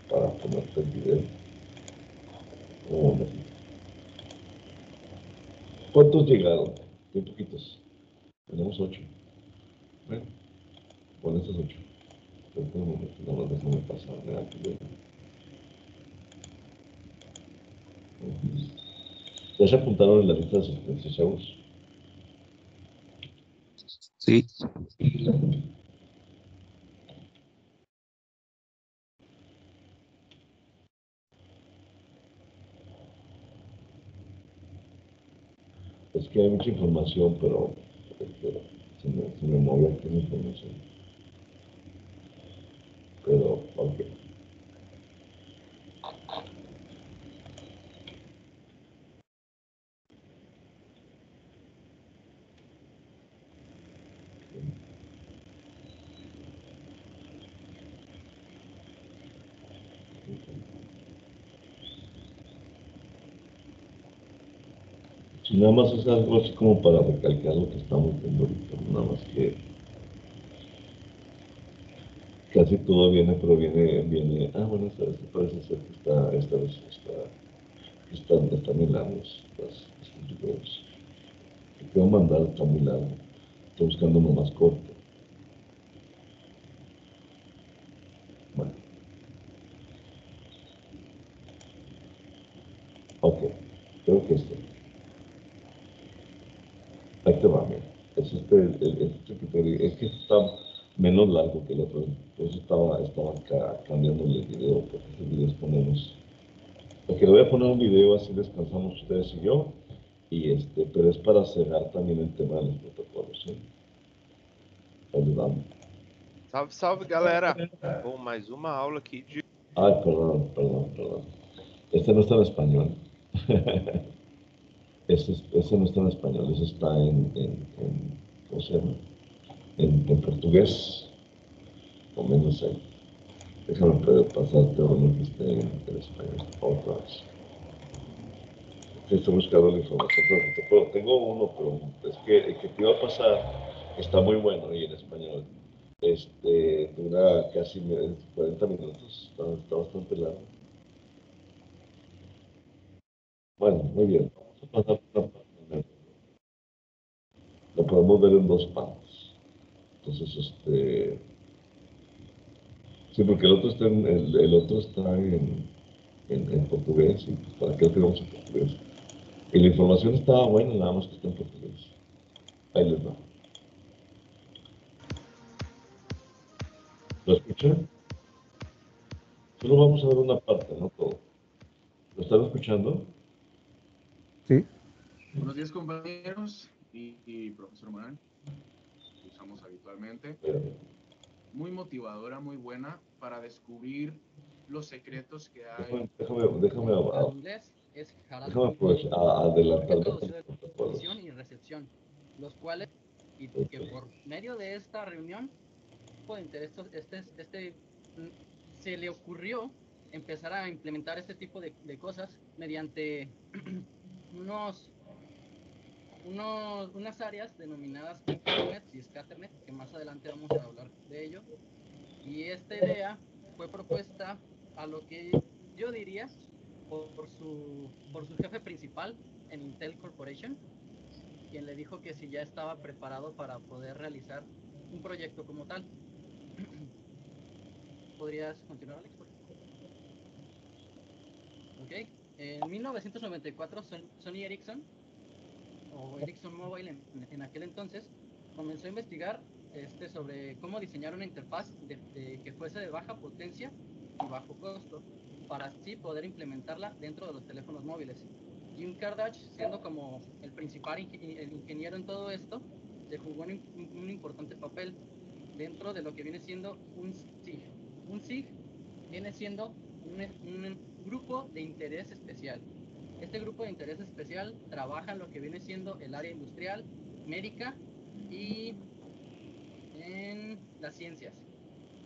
para ponerte el video. Un momento. ¿Cuántos llegaron? Muy poquitos. Tenemos 8. Bueno, con esos 8. Espérate un momento, nada más déjame pasarme al video. ¿Ya se apuntaron en la lista de sugerencias, chavos? Sí. Es que hay mucha información, pero se me movió aquí la información. Pero, ok. Si nada más es algo así como para recalcar lo que estamos viendo ahorita, nada más que casi todo viene, pero viene, bueno, esta vez parece ser que esta vez están muy largos los videos. Te voy a mandar, está muy largo. Estoy buscando uno más corto. Bueno, ok, creo que ahí te va, mira. Es es que está menos largo que el otro. Por eso estaba acá cambiándole el video, porque este video está menos. Porque le voy a poner un video así descansamos ustedes y yo. Pero es para cerrar también el tema de los protocolos, ¿sí? Ayudando. Salve, salve, galera. Bom, mais uma aula aqui de... Ay, perdón. Este no está en español. Ese no está en español, ese está ¿cómo se llama? En portugués, o menos ahí. Déjame pasarte uno que esté en español, otra vez. Estoy buscando la información, pero tengo uno, pero es que el que te iba a pasar está muy bueno y en español. Dura casi 40 minutos, está bastante largo. Bueno, muy bien. Vamos a pasar por la parte. Lo podemos ver en dos partes. Entonces, sí, porque el otro está en portugués, y pues, ¿para qué lo tenemos en portugués? Y la información estaba buena, nada más que está en portugués. Ahí les va. ¿Lo escuchan? Solo vamos a ver una parte, no todo. ¿Lo están escuchando? Sí, Buenos días, compañeros y profesor Morán, que usamos habitualmente. Muy motivadora, muy buena para descubrir los secretos que hay. Déjame En inglés es Harald aprovechar, que adelantarme traducido de tantito, ¿te acuerdas? emisión y recepción, los cuales, y que Ok. por medio de esta reunión, por interés, se le ocurrió empezar a implementar este tipo de cosas mediante unos, unas áreas denominadas Ethernet y Scatternet, que más adelante vamos a hablar de ello. Y esta idea fue propuesta a lo que yo diría por su jefe principal en Intel Corporation, quien le dijo que si ya estaba preparado para poder realizar un proyecto como tal. ¿Podrías continuar, Alex? Ok. En 1994, Sony Ericsson, o Ericsson Mobile en aquel entonces, comenzó a investigar sobre cómo diseñar una interfaz que fuese de baja potencia y bajo costo, para así poder implementarla dentro de los teléfonos móviles. Jim Kardach, siendo como el principal el ingeniero en todo esto, se jugó un importante papel dentro de lo que viene siendo un SIG. Un SIG viene siendo un grupo de interés especial. Este grupo de interés especial trabaja en lo que viene siendo el área industrial, médica y en las ciencias.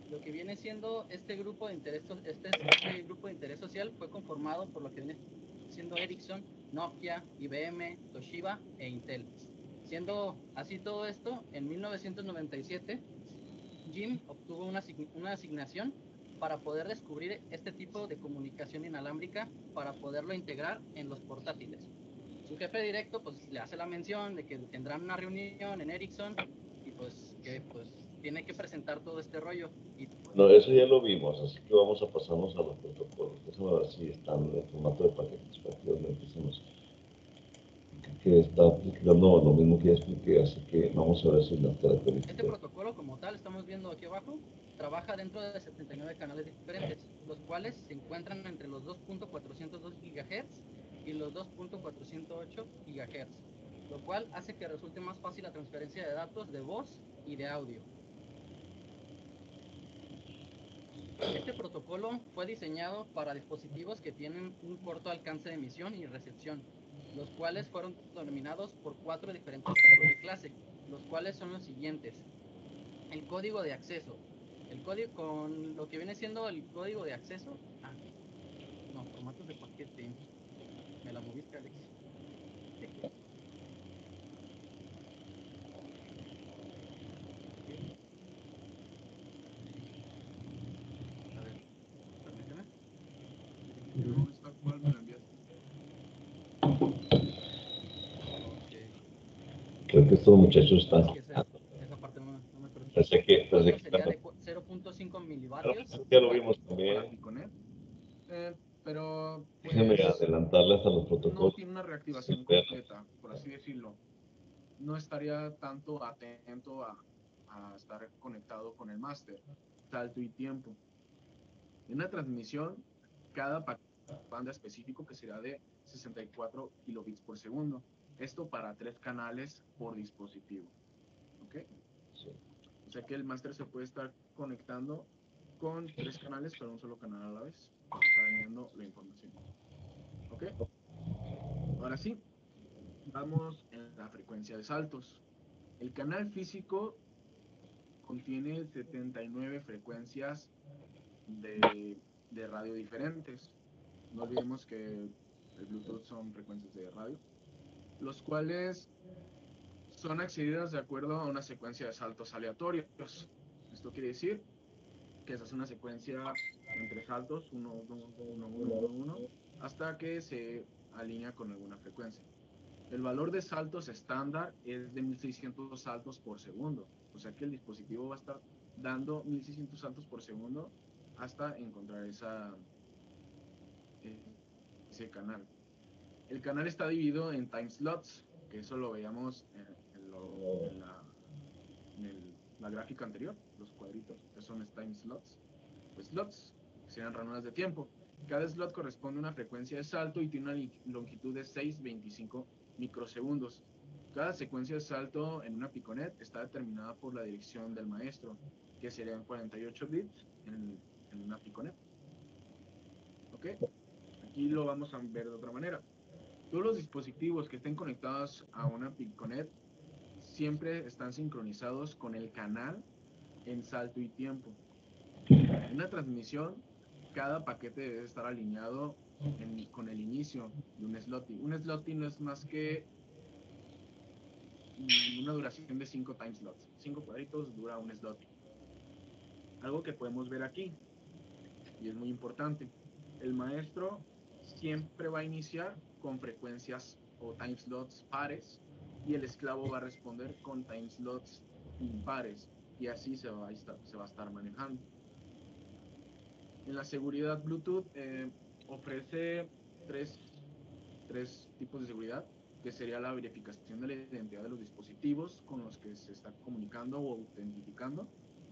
Lo que viene siendo este grupo de interés, este grupo de interés social fue conformado por lo que viene siendo Ericsson, Nokia, IBM, Toshiba e Intel. Siendo así todo esto, en 1997, Jim obtuvo una asignación para poder descubrir este tipo de comunicación inalámbrica para poderlo integrar en los portátiles. Su jefe directo pues le hace la mención de que tendrán una reunión en Ericsson y pues que pues tiene que presentar todo este rollo. Y, No, eso ya lo vimos, así que vamos a pasarnos a los protocolos. Déjame ver si están en formato de paquetes para que los empecemos. Que está aplicando lo mismo que ya expliqué, así que vamos a ver si las características. este protocolo como tal, estamos viendo aquí abajo, trabaja dentro de 79 canales diferentes, los cuales se encuentran entre los 2.402 GHz y los 2.408 GHz, lo cual hace que resulte más fácil la transferencia de datos de voz y de audio. Este protocolo fue diseñado para dispositivos que tienen un corto alcance de emisión y recepción, los cuales fueron denominados por 4 diferentes tipos de clase, los cuales son los siguientes: el código de acceso, el código con lo que viene siendo el código de acceso, no, formatos de paquete, me la moviste, Alex. A ver, permíteme. No, está cual me la enviaste. Okay. Creo que estos muchachos están. Es que esa parte no me permite. Pensé que, El código que sería de 0.5 milibarrios. ya lo vimos Por también. aquí con él. Pero Déjenme pues adelantarle hasta los no protocolos. tiene una reactivación completa, por así decirlo. No estaría tanto atento a estar conectado con el máster, salto y tiempo. En una transmisión, cada banda específico que será de 64 kilobits por segundo. Esto para 3 canales por dispositivo. ¿Ok? Sí. O sea que el máster se puede estar conectando con 3 canales, pero un solo canal a la vez. Está enviando la información. ¿Ok? Ahora sí, vamos en la frecuencia de saltos. El canal físico contiene 79 frecuencias de radio diferentes. No olvidemos que el Bluetooth son frecuencias de radio, los cuales son accedidas de acuerdo a una secuencia de saltos aleatorios. Esto quiere decir que se hace una secuencia entre saltos, 1, 1, 1, 1, 1, 1, hasta que se alinea con alguna frecuencia. El valor de saltos estándar es de 1600 saltos por segundo, o sea que el dispositivo va a estar dando 1600 saltos por segundo hasta encontrar ese canal. El canal está dividido en time slots, que eso lo veíamos en la gráfica anterior, los cuadritos, que son time slots. Pues slots serían ranuras de tiempo. Cada slot corresponde a una frecuencia de salto y tiene una longitud de 625 microsegundos. Cada secuencia de salto en una piconet está determinada por la dirección del maestro, que serían 48 bits en una piconet. ¿Ok? Aquí lo vamos a ver de otra manera. Todos los dispositivos que estén conectados a una piconet siempre están sincronizados con el canal en salto y tiempo. En una transmisión, cada paquete debe estar alineado con el inicio de un slotty. Un slotty no es más que una duración de 5 time slots. 5 cuadritos dura un slotty. Algo que podemos ver aquí, y es muy importante, el maestro siempre va a iniciar con frecuencias o time slots pares y el esclavo va a responder con time slots impares, y así se va a estar manejando. En la seguridad Bluetooth ofrece tres tipos de seguridad, que sería la verificación de la identidad de los dispositivos con los que se está comunicando o autentificando.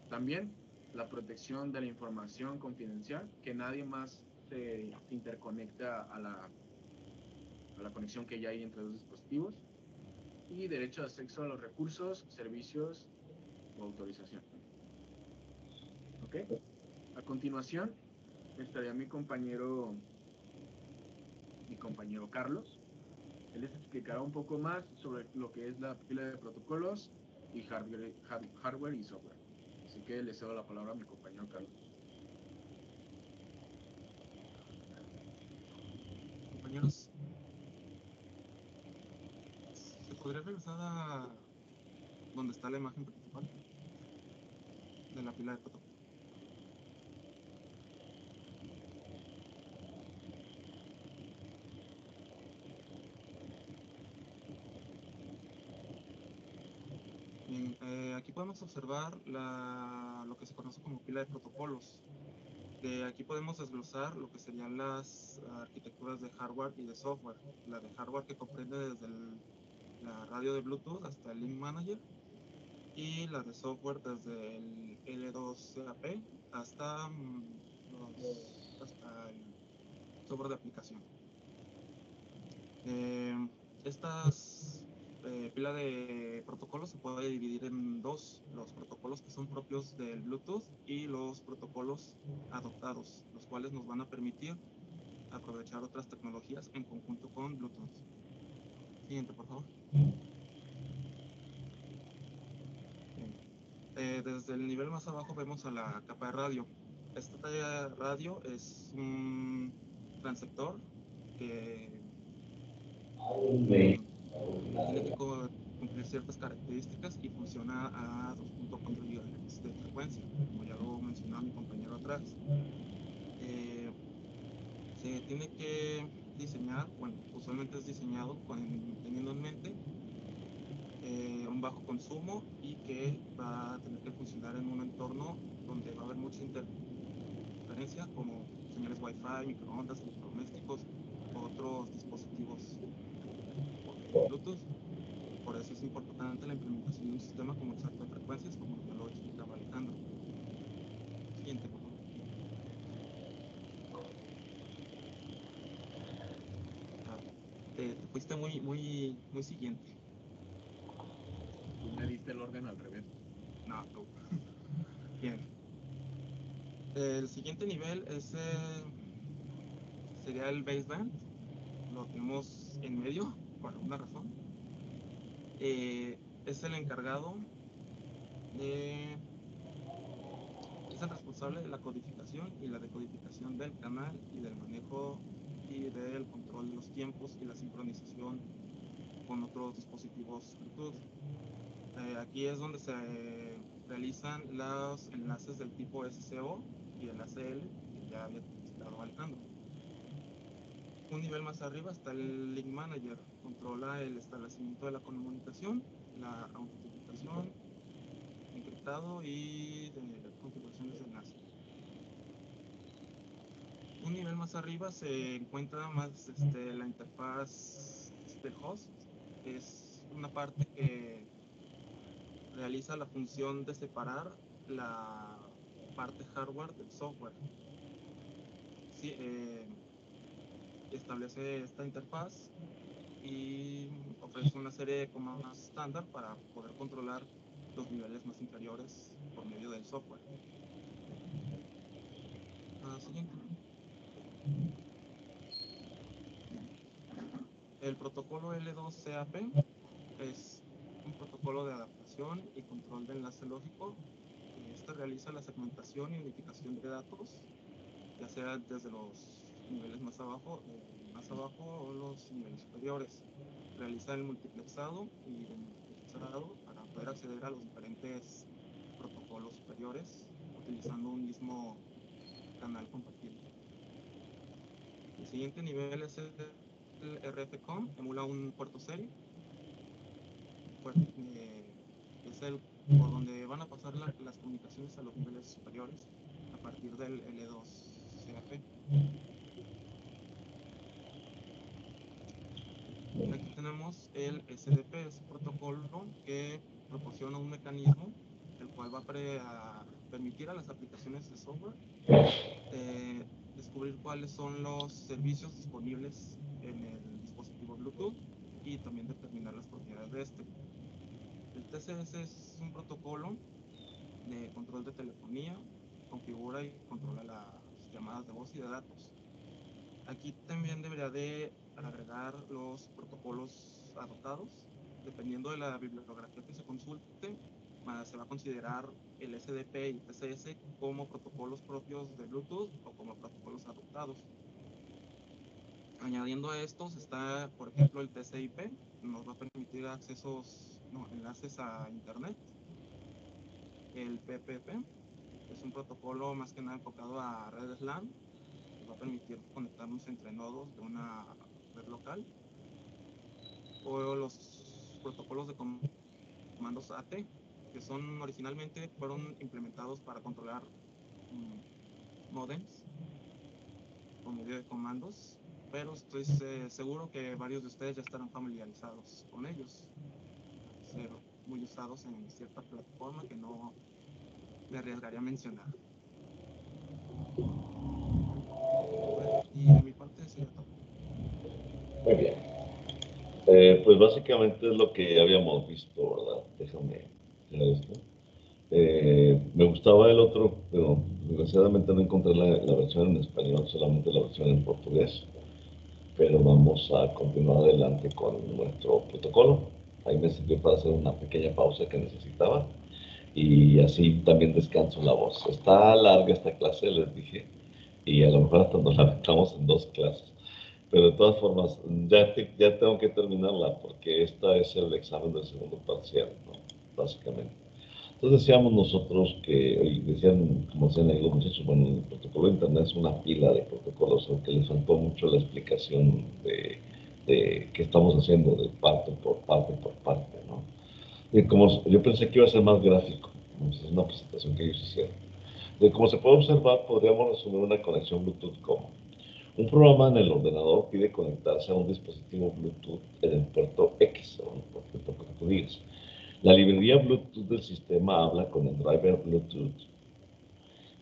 También la protección de la información confidencial, que nadie más se interconecta a la conexión que ya hay entre los dispositivos. Y derecho de acceso a los recursos, servicios o autorización. ¿Ok? A continuación estaría mi compañero Carlos. Él les explicará un poco más sobre lo que es la pila de protocolos y hardware y software. Así que le cedo la palabra a mi compañero Carlos. Compañeros, ¿se podría regresar a donde está la imagen principal de la pila de protocolos? Bien, aquí podemos observar lo que se conoce como pila de protocolos. De aquí podemos desglosar lo que serían las arquitecturas de hardware y de software. La de hardware, que comprende desde la radio de Bluetooth hasta el Link Manager, y la de software desde el L2CAP hasta el software de aplicación. Estas pila de protocolos se puede dividir en dos: los protocolos que son propios del Bluetooth y los protocolos adoptados, los cuales nos van a permitir aprovechar otras tecnologías en conjunto con Bluetooth. Siguiente, por favor. Desde el nivel más abajo vemos a la capa de radio. Esta talla de radio es un transceptor que tiene que cumplir ciertas características y funciona a 2.4 GHz de frecuencia, como ya lo mencionaba mi compañero atrás. Se tiene que diseñar, bueno, usualmente es diseñado teniendo en mente un bajo consumo y que va a tener que funcionar en un entorno donde va a haber mucha interferencia, como señales Wi-Fi, microondas, electrodomésticos, otros dispositivos Bluetooth. Por eso es importante la implementación de un sistema como el salto de frecuencias, como ya lo explicaba Alejandro. Siguiente, por favor. Te fuiste muy siguiente. Tú me diste el orden al revés. No, tú. Bien. El siguiente nivel sería el baseband. Lo tenemos en medio por alguna razón. Es el encargado es el responsable de la codificación y la decodificación del canal y del manejo y del control de los tiempos y la sincronización con otros dispositivos Bluetooth. Aquí es donde se realizan los enlaces del tipo SCO y el ACL, que ya había estado Alejandro. Un nivel más arriba está el Link Manager, controla el establecimiento de la comunicación, la autentificación, encriptado y configuraciones de enlace. Un nivel más arriba se encuentra más la interfaz del host. Es una parte que realiza la función de separar la parte hardware del software. Sí, establece esta interfaz y ofrece una serie de comandos estándar para poder controlar los niveles más inferiores por medio del software. Siguiente. El protocolo L2CAP es un protocolo de adaptación y control de enlace lógico. Este realiza la segmentación y unificación de datos, ya sea desde los niveles más abajo o los niveles superiores. Realiza el multiplexado y multiplexado para poder acceder a los diferentes protocolos superiores utilizando un mismo canal compatible. El siguiente nivel es el RFCOM, emula un puerto serie. Es el por donde van a pasar las comunicaciones a los niveles superiores a partir del L2CAP. Aquí tenemos el SDP, es un protocolo que proporciona un mecanismo el cual va a permitir a las aplicaciones de software descubrir cuáles son los servicios disponibles en el dispositivo Bluetooth y también determinar las propiedades de este. El TCS es un protocolo de control de telefonía, configura y controla las llamadas de voz y de datos. Aquí también debería de agregar los protocolos adoptados. Dependiendo de la bibliografía que se consulte, se va a considerar el SDP y TCS como protocolos propios de Bluetooth o como protocolos adoptados. Añadiendo a estos está, por ejemplo, el TCP, nos va a permitir enlaces a Internet. El PPP es un protocolo más que nada enfocado a redes LAN, que va a permitir conectarnos entre nodos de una red local. O los protocolos de comandos AT, que originalmente fueron implementados para controlar modems por medio de comandos, pero estoy seguro que varios de ustedes ya estarán familiarizados con ellos, ser muy usados en cierta plataforma que no me arriesgaría a mencionar. Y de mi parte sería todo. Muy bien. Pues básicamente es lo que habíamos visto, ¿verdad? Déjame ver esto. Me gustaba el otro, pero desgraciadamente no encontré la versión en español, solamente la versión en portugués. Pero vamos a continuar adelante con nuestro protocolo. Ahí me sirvió para hacer una pequeña pausa que necesitaba y así también descanso la voz. Está larga esta clase, les dije, y a lo mejor hasta nos la aventamos en 2 clases. Pero de todas formas, ya tengo que terminarla porque esta es el examen del segundo parcial, ¿no? Básicamente. Entonces decíamos nosotros que, como decían ahí los muchachos, bueno, el protocolo de Internet es una pila de protocolos, aunque les faltó mucho la explicación de qué estamos haciendo de parte por parte, ¿no? Y como yo pensé que iba a ser más gráfico, es una presentación que ellos hicieron. Como se puede observar, podríamos resumir una conexión Bluetooth como un programa en el ordenador pide conectarse a un dispositivo Bluetooth en el puerto X, o el puerto que tú digas. La librería Bluetooth del sistema habla con el driver Bluetooth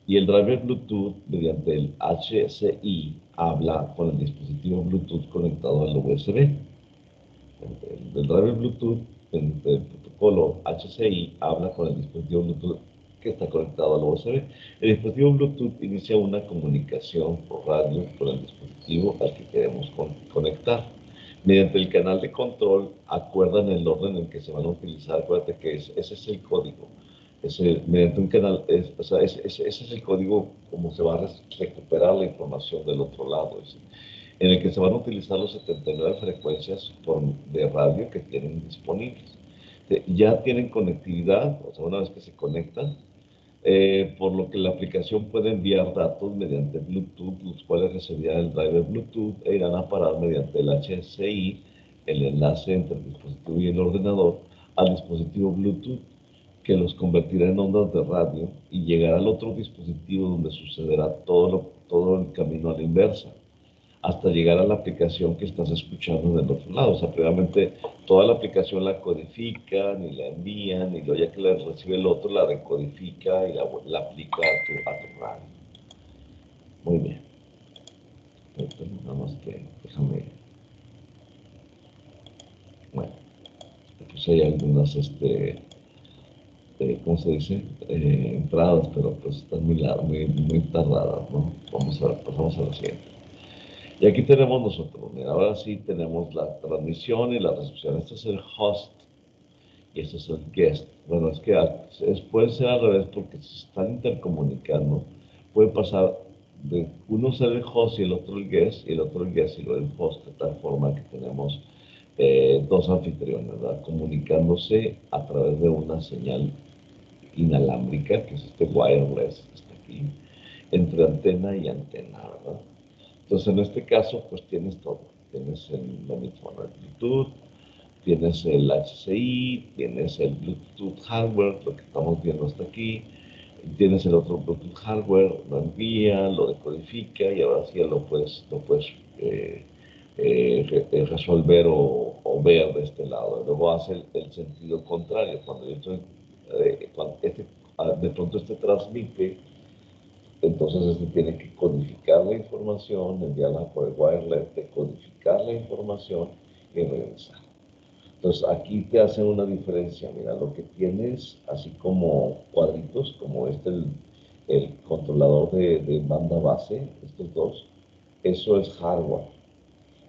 y el driver Bluetooth, mediante el HCI, habla con el dispositivo Bluetooth conectado al USB. El driver Bluetooth, el protocolo HCI, habla con el dispositivo Bluetooth que está conectado al USB. El dispositivo Bluetooth inicia una comunicación por radio con el dispositivo al que queremos conectar. Mediante el canal de control acuerdan el orden en que se van a utilizar. Acuérdate que ese es el código. Mediante un canal, ese es el código como se va a recuperar la información del otro lado. En el que se van a utilizar los 79 frecuencias de radio que tienen disponibles. ya tienen conectividad, o sea, una vez que se conectan, por lo que la aplicación puede enviar datos mediante Bluetooth, los cuales recibirán el driver Bluetooth e irán a parar mediante el HCI, el enlace entre el dispositivo y el ordenador, al dispositivo Bluetooth, que los convertirá en ondas de radio y llegará al otro dispositivo donde sucederá todo el camino a la inversa, hasta llegar a la aplicación que estás escuchando del otro lado. O sea, previamente toda la aplicación la codifican y la envían, y luego ya que la recibe el otro, la recodifica y la aplica a tu radio. Muy bien. Entonces, nada más que déjame. Bueno, pues hay algunas, ¿cómo se dice? Entradas, pero pues están muy tardadas, ¿no? Vamos a ver, pasamos a lo siguiente. Y aquí tenemos nosotros, mira, ahora sí tenemos la transmisión y la recepción. Este es el host y este es el guest. Bueno, es que puede ser al revés porque se están intercomunicando. Puede pasar de uno ser el host y el otro el guest, y el otro el guest y luego el host, de tal forma que tenemos dos anfitriones, ¿verdad? Comunicándose a través de una señal inalámbrica, que es este wireless que está aquí, entre antena y antena, ¿verdad? Entonces, en este caso, pues tienes todo. Tienes el monitor Bluetooth, tienes el HCI, tienes el Bluetooth hardware, lo que estamos viendo hasta aquí, tienes el otro Bluetooth hardware, lo envía, lo decodifica y ahora sí lo puedes resolver o ver de este lado. Luego hace el sentido contrario. Cuando yo estoy, de pronto transmite, entonces tiene que codificar la información, enviarla por el wireless, decodificar la información y regresar. Entonces aquí te hace una diferencia. Mira, lo que tienes así como cuadritos, como el controlador de banda base, estos dos, eso es hardware.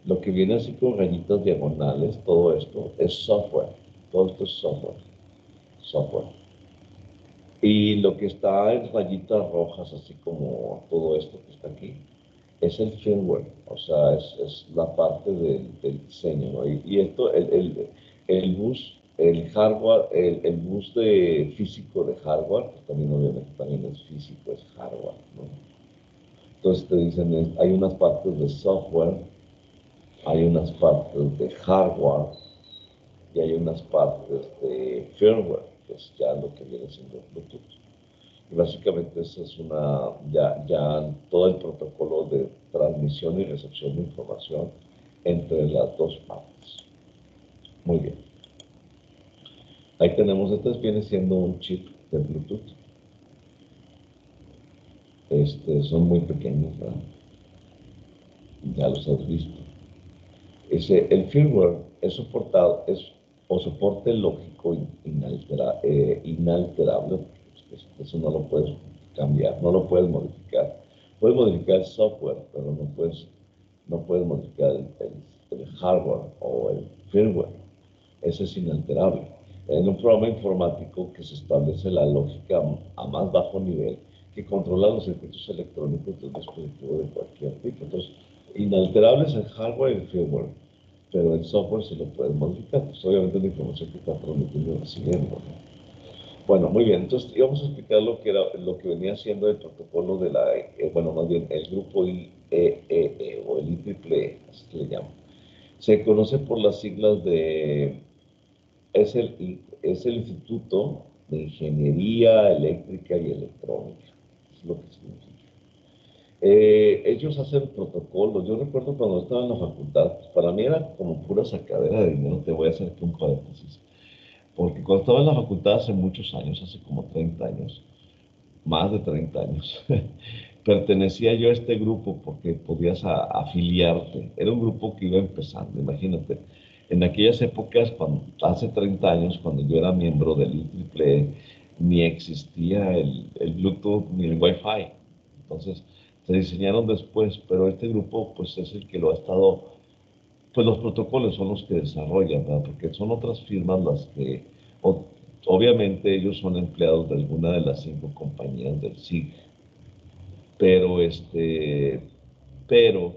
Lo que viene así con rayitas diagonales, todo esto es software. Todo esto es software. Y lo que está en rayitas rojas, así como todo esto que está aquí, es el firmware, o sea, es la parte del diseño, ¿no? Y esto, el bus, el hardware, el bus físico de hardware, pues también obviamente también es físico, es hardware, ¿no? Entonces te dicen, hay unas partes de software, hay unas partes de hardware y hay unas partes de firmware, que es ya lo que viene siendo Bluetooth. Y básicamente eso es ya todo el protocolo de transmisión y recepción de información entre las dos partes. Muy bien. Ahí tenemos, este viene siendo un chip de Bluetooth. Son muy pequeños, ¿verdad? Ya los has visto. El firmware es soporte lógico inalterable. Eso no lo puedes cambiar, no lo puedes modificar. Puedes modificar el software, pero no puedes modificar el hardware o el firmware. Ese es inalterable. En un programa informático que se establece la lógica a más bajo nivel que controla los circuitos electrónicos del dispositivo de cualquier tipo. Entonces, inalterable es el hardware y el firmware, pero el software sí lo puedes modificar. Pues obviamente la información que está transmitiendo y recibiendo, ¿no? Bueno, muy bien. Entonces, íbamos a explicar lo que venía siendo el protocolo de más bien el grupo IEEE o el IEEE, así se le llama. Se conoce por las siglas es el Instituto de Ingeniería Eléctrica y Electrónica. Es lo que significa. Ellos hacen protocolos. Yo recuerdo cuando estaba en la facultad, pues para mí era como pura sacadera de dinero. Te voy a hacer aquí un paréntesis. Porque cuando estaba en la facultad hace muchos años, hace como 30 años, más de 30 años, pertenecía yo a este grupo porque podías afiliarte. Era un grupo que iba empezando, imagínate. En aquellas épocas, hace 30 años, cuando yo era miembro del IEEE, ni existía el Bluetooth ni el Wi-Fi. Entonces, se diseñaron después, pero este grupo pues es el que lo ha estado, pues los protocolos son los que desarrollan, ¿verdad? Porque son otras firmas las que, obviamente ellos son empleados de alguna de las 5 compañías del SIG, pero pero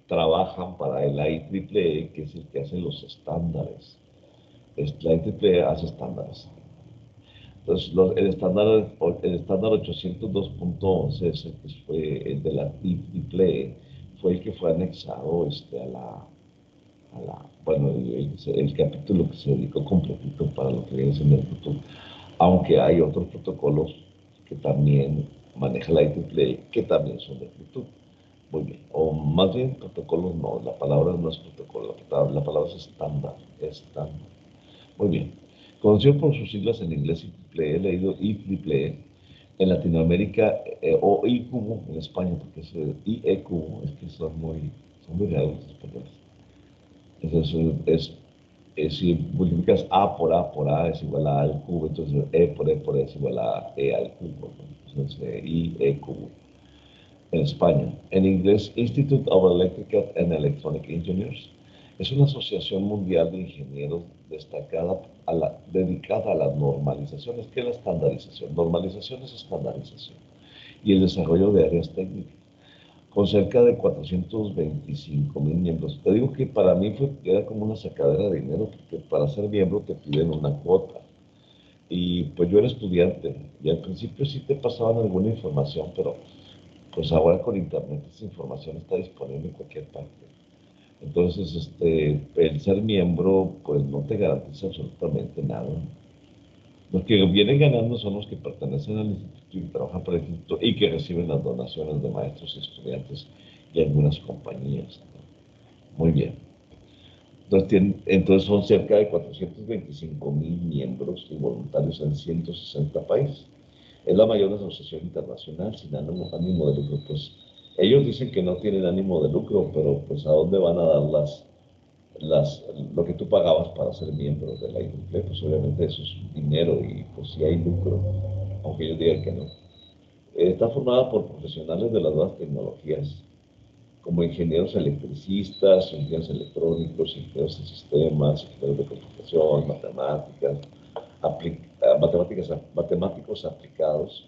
trabajan para el IEEE, que es el que hace los estándares. La IEEE hace estándares. Entonces, el estándar 802.11 es el que fue el de la IEEE, fue el que fue anexado bueno, el capítulo que se dedicó completito para lo que viene siendo el Bluetooth, aunque hay otros protocolos que también maneja la IEEE, que también son de Bluetooth. Muy bien, o más bien protocolos no, la palabra no es protocolo, la palabra es estándar, estándar. Muy bien, conocido por sus siglas en inglés IEEE, he leído IEEE, en Latinoamérica, o IQU en España, porque es IEQ, es que son muy raros los españoles. Entonces, si multiplicas A por A es igual a al cubo, entonces por E es igual a E al cubo, ¿no? Entonces, I, E cubo. En España, en inglés, Institute of Electrical and Electronic Engineers, es una asociación mundial de ingenieros dedicada a las normalizaciones. ¿Qué es la estandarización? Normalización es estandarización y el desarrollo de áreas técnicas con cerca de 425,000 miembros. Te digo que para mí era como una sacadera de dinero, porque para ser miembro te piden una cuota. Y pues yo era estudiante, y al principio sí te pasaban alguna información, pero pues ahora con internet esa información está disponible en cualquier parte. Entonces, el ser miembro, pues no te garantiza absolutamente nada. Los que vienen ganando son los que pertenecen al instituto y trabajan para el instituto y que reciben las donaciones de maestros y estudiantes y algunas compañías, ¿no? Muy bien. Entonces son cerca de 425,000 miembros y voluntarios en 160 países. Es la mayor asociación internacional sin ánimo de lucro. Pues ellos dicen que no tienen ánimo de lucro, pero pues ¿a dónde van a dar lo que tú pagabas para ser miembro de la IEEE? Pues obviamente eso es dinero y pues sí hay lucro, aunque ellos digan que no. Está formada por profesionales de las nuevas tecnologías, como ingenieros electricistas, ingenieros electrónicos, ingenieros de sistemas, ingenieros de computación, matemáticos aplicados,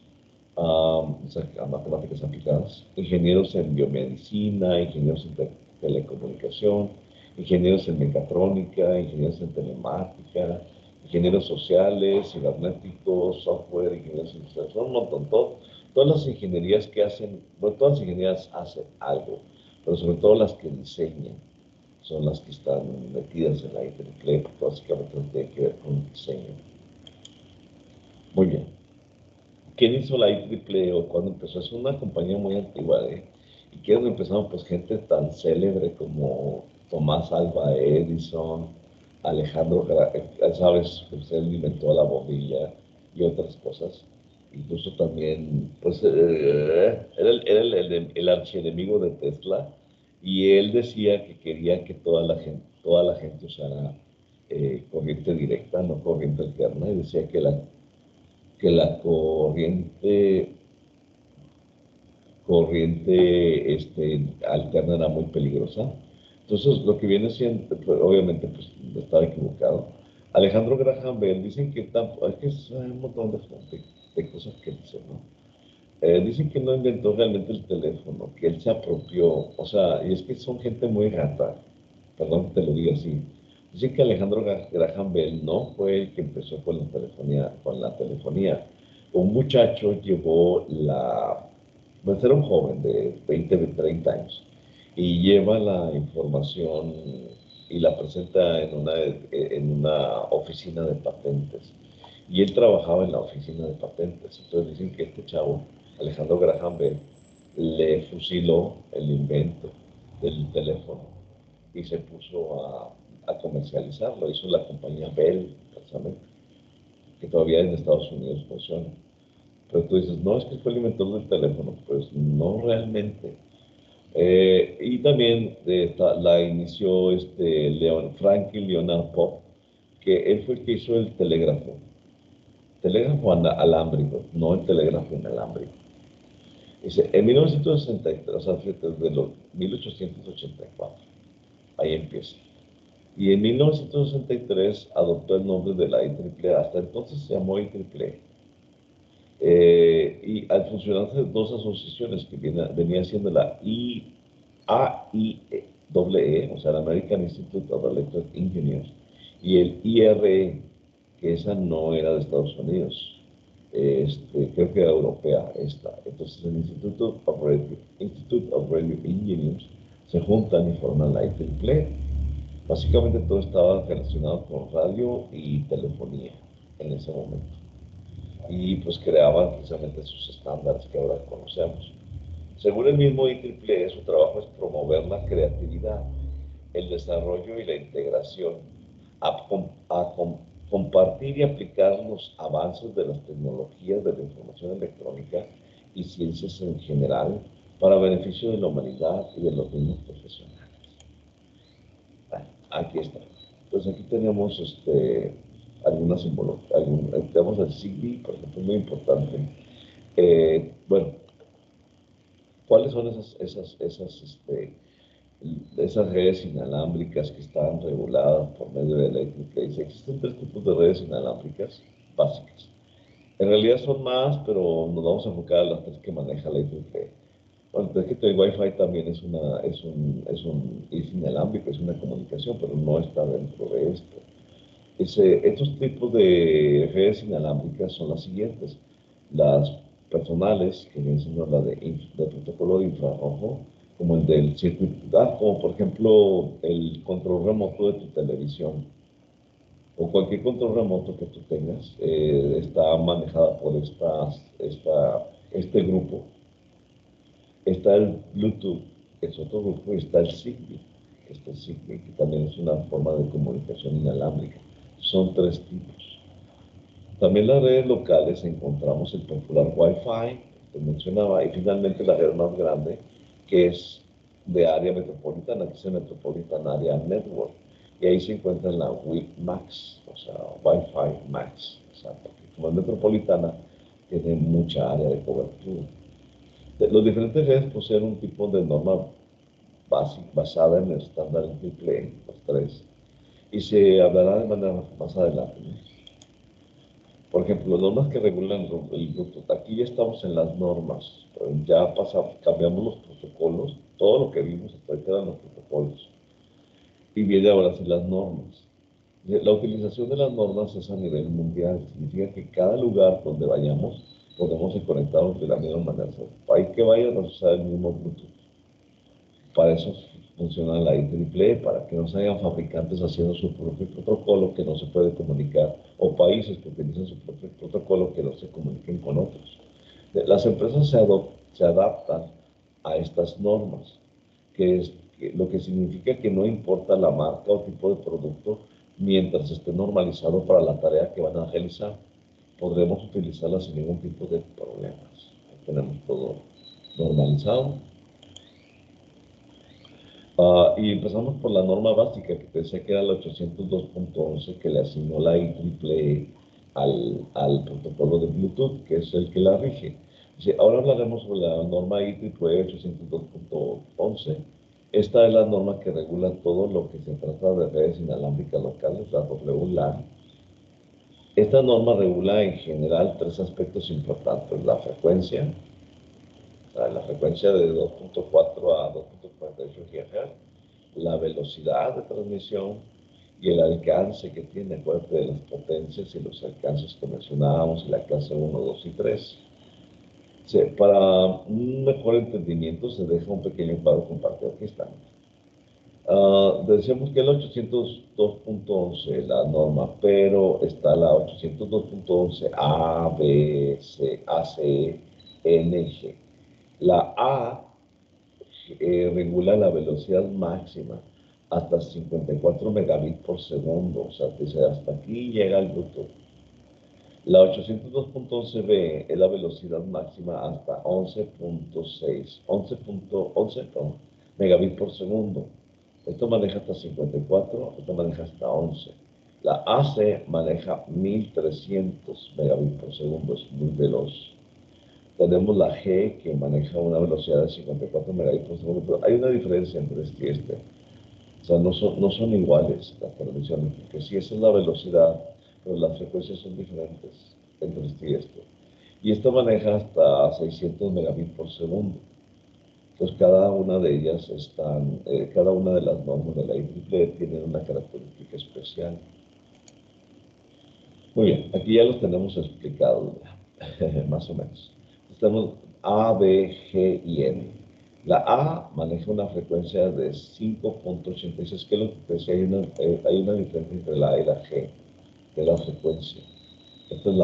o sea, matemáticas aplicadas, ingenieros en biomedicina, ingenieros en telecomunicación, ingenieros en mecatrónica, ingenieros en telemática, ingenieros sociales, cibernéticos, software, ingenieros industriales, son un montón, todas las ingenierías que hacen, bueno, todas las ingenierías hacen algo, pero sobre todo las que diseñan son las que están metidas en la IEEE, porque básicamente no tiene que ver con diseño. Muy bien. ¿Quién hizo la IEEE o cuándo empezó? Es una compañía muy antigua, ¿eh? ¿Y quiénes empezaron? Pues gente tan célebre como Tomás Alva Edison, Alejandro, ¿sabes? Pues él inventó la bombilla y otras cosas. Incluso también, pues, era el archienemigo de Tesla y él decía que quería que toda la gente usara corriente directa, no corriente alterna, y decía que la corriente alterna era muy peligrosa. Entonces, lo que viene siendo, pues, obviamente, pues estaba equivocado. Alejandro Graham Bell, dicen que es que es un montón de cosas que dicen, ¿no? Dicen que no inventó realmente el teléfono, que él se apropió, o sea, y es que son gente muy rata, perdón que te lo diga así. Dicen que Alejandro Graham Bell no fue el que empezó con la telefonía. Un muchacho llevó pues era un joven de 20, 30 años, y lleva la información y la presenta en una oficina de patentes. Y él trabajaba en la oficina de patentes. Entonces dicen que este chavo, Alejandro Graham Bell, le fusiló el invento del teléfono y se puso a comercializarlo. Hizo la compañía Bell, precisamente, que todavía en Estados Unidos funciona. Pero tú dices, no, es que fue el inventor del teléfono. Pues no realmente. Y también la inició Franklin Leonard Pope, que él fue el que hizo el telégrafo alámbrico, no el telégrafo inalámbrico. Dice, en 1963, o sea, desde los 1884, ahí empieza. Y en 1963 adoptó el nombre de la IEEE, hasta entonces se llamó IEEE. Y al funcionarse dos asociaciones que venía siendo la AIEEE, o sea, la American Institute of Electrical Engineers, y el IRE, que esa no era de Estados Unidos, creo que era europea esta. Entonces el Institute of Radio Engineers se juntan y forman la IEEE. Básicamente todo estaba relacionado con radio y telefonía en ese momento. Y pues creaban precisamente sus estándares que ahora conocemos. Según el mismo IEEE, su trabajo es promover la creatividad, el desarrollo y la integración, compartir y aplicar los avances de las tecnologías de la información electrónica y ciencias en general para beneficio de la humanidad y de los mismos profesionales. Bueno, aquí está. Entonces aquí tenemos algunas simbologías, tenemos el Zigbee, por ejemplo, muy importante. Bueno, ¿cuáles son esas redes inalámbricas que están reguladas por medio de la IEEE? Existen 3 tipos de redes inalámbricas básicas. En realidad son más, pero nos vamos a enfocar a las 3 que maneja la IEEE. Bueno, es que el Wi-Fi también es inalámbrico, es una comunicación, pero no está dentro de esto. Estos tipos de redes inalámbricas son las siguientes. Las personales, que vienen siendo la de protocolo de infrarrojo, como el del circuito, como por ejemplo el control remoto de tu televisión, o cualquier control remoto que tú tengas, está manejada por este grupo. Está el Bluetooth, que es otro grupo, y está el Zigbee, que también es una forma de comunicación inalámbrica. Son 3 tipos. También las redes locales encontramos el popular Wi-Fi, que mencionaba, y finalmente la red más grande, que es de área metropolitana, que es el Metropolitan Area Network. Y ahí se encuentra la WiMAX, o sea, Wi-Fi Max. O sea, porque como es metropolitana, tiene mucha área de cobertura. Los diferentes redes poseen un tipo de norma basada en el estándar IEEE, los 3, y se hablará de manera más adelante, ¿no? Por ejemplo, normas que regulan el Bluetooth. Aquí ya estamos en las normas, ya cambiamos los protocolos, todo lo que vimos hasta ahorita eran los protocolos, y viene ahora sí las normas. La utilización de las normas es a nivel mundial, significa que cada lugar donde vayamos podemos ser conectados de la misma manera. País que vaya vamos a usar el mismo Bluetooth. Para eso funciona la IEEE, para que no se hayan fabricantes haciendo su propio protocolo que no se puede comunicar, o países que utilizan su propio protocolo que no se comuniquen con otros. Las empresas se adaptan a estas normas, lo que significa que no importa la marca o tipo de producto, mientras esté normalizado para la tarea que van a realizar, podremos utilizarla sin ningún tipo de problemas. Tenemos todo normalizado. Y empezamos por la norma básica, que te decía que era la 802.11, que le asignó la IEEE al protocolo de Bluetooth, que es el que la rige. Ahora hablaremos sobre la norma IEEE 802.11. Esta es la norma que regula todo lo que se trata de redes inalámbricas locales, la WLAN. Esta norma regula en general 3 aspectos importantes: la frecuencia de 2.4 a 2.48 GHz, la velocidad de transmisión y el alcance que tiene. Acuérdate de las potencias y los alcances que mencionábamos en la clase 1, 2 y 3. Para un mejor entendimiento se deja un pequeño cuadro compartido. Aquí está. Decíamos que el 802.11 la norma, pero está la 802.11 A, B, C, A, C, N, G. La A regula la velocidad máxima hasta 54 megabits por segundo, o sea, dice hasta aquí llega el Bluetooth. La 802.11b es la velocidad máxima hasta 11.11 megabits por segundo. Esto maneja hasta 54, esto maneja hasta 11. La AC maneja 1300 megabits por segundo, es muy veloz. Tenemos la G, que maneja una velocidad de 54 megabits por segundo, pero hay una diferencia entre este y este. O sea, no son iguales las transmisiones, porque sí, esa es la velocidad, pero las frecuencias son diferentes entre este y este. Y esta maneja hasta 600 megabits por segundo. Entonces, cada una de ellas cada una de las normas de la IEEE tiene una característica especial. Muy bien, aquí ya los tenemos explicados, más o menos. Tenemos A, B, G y N. La A maneja una frecuencia de 5.86, que es lo que te decía, hay una diferencia entre la A y la G, que es la frecuencia. Entonces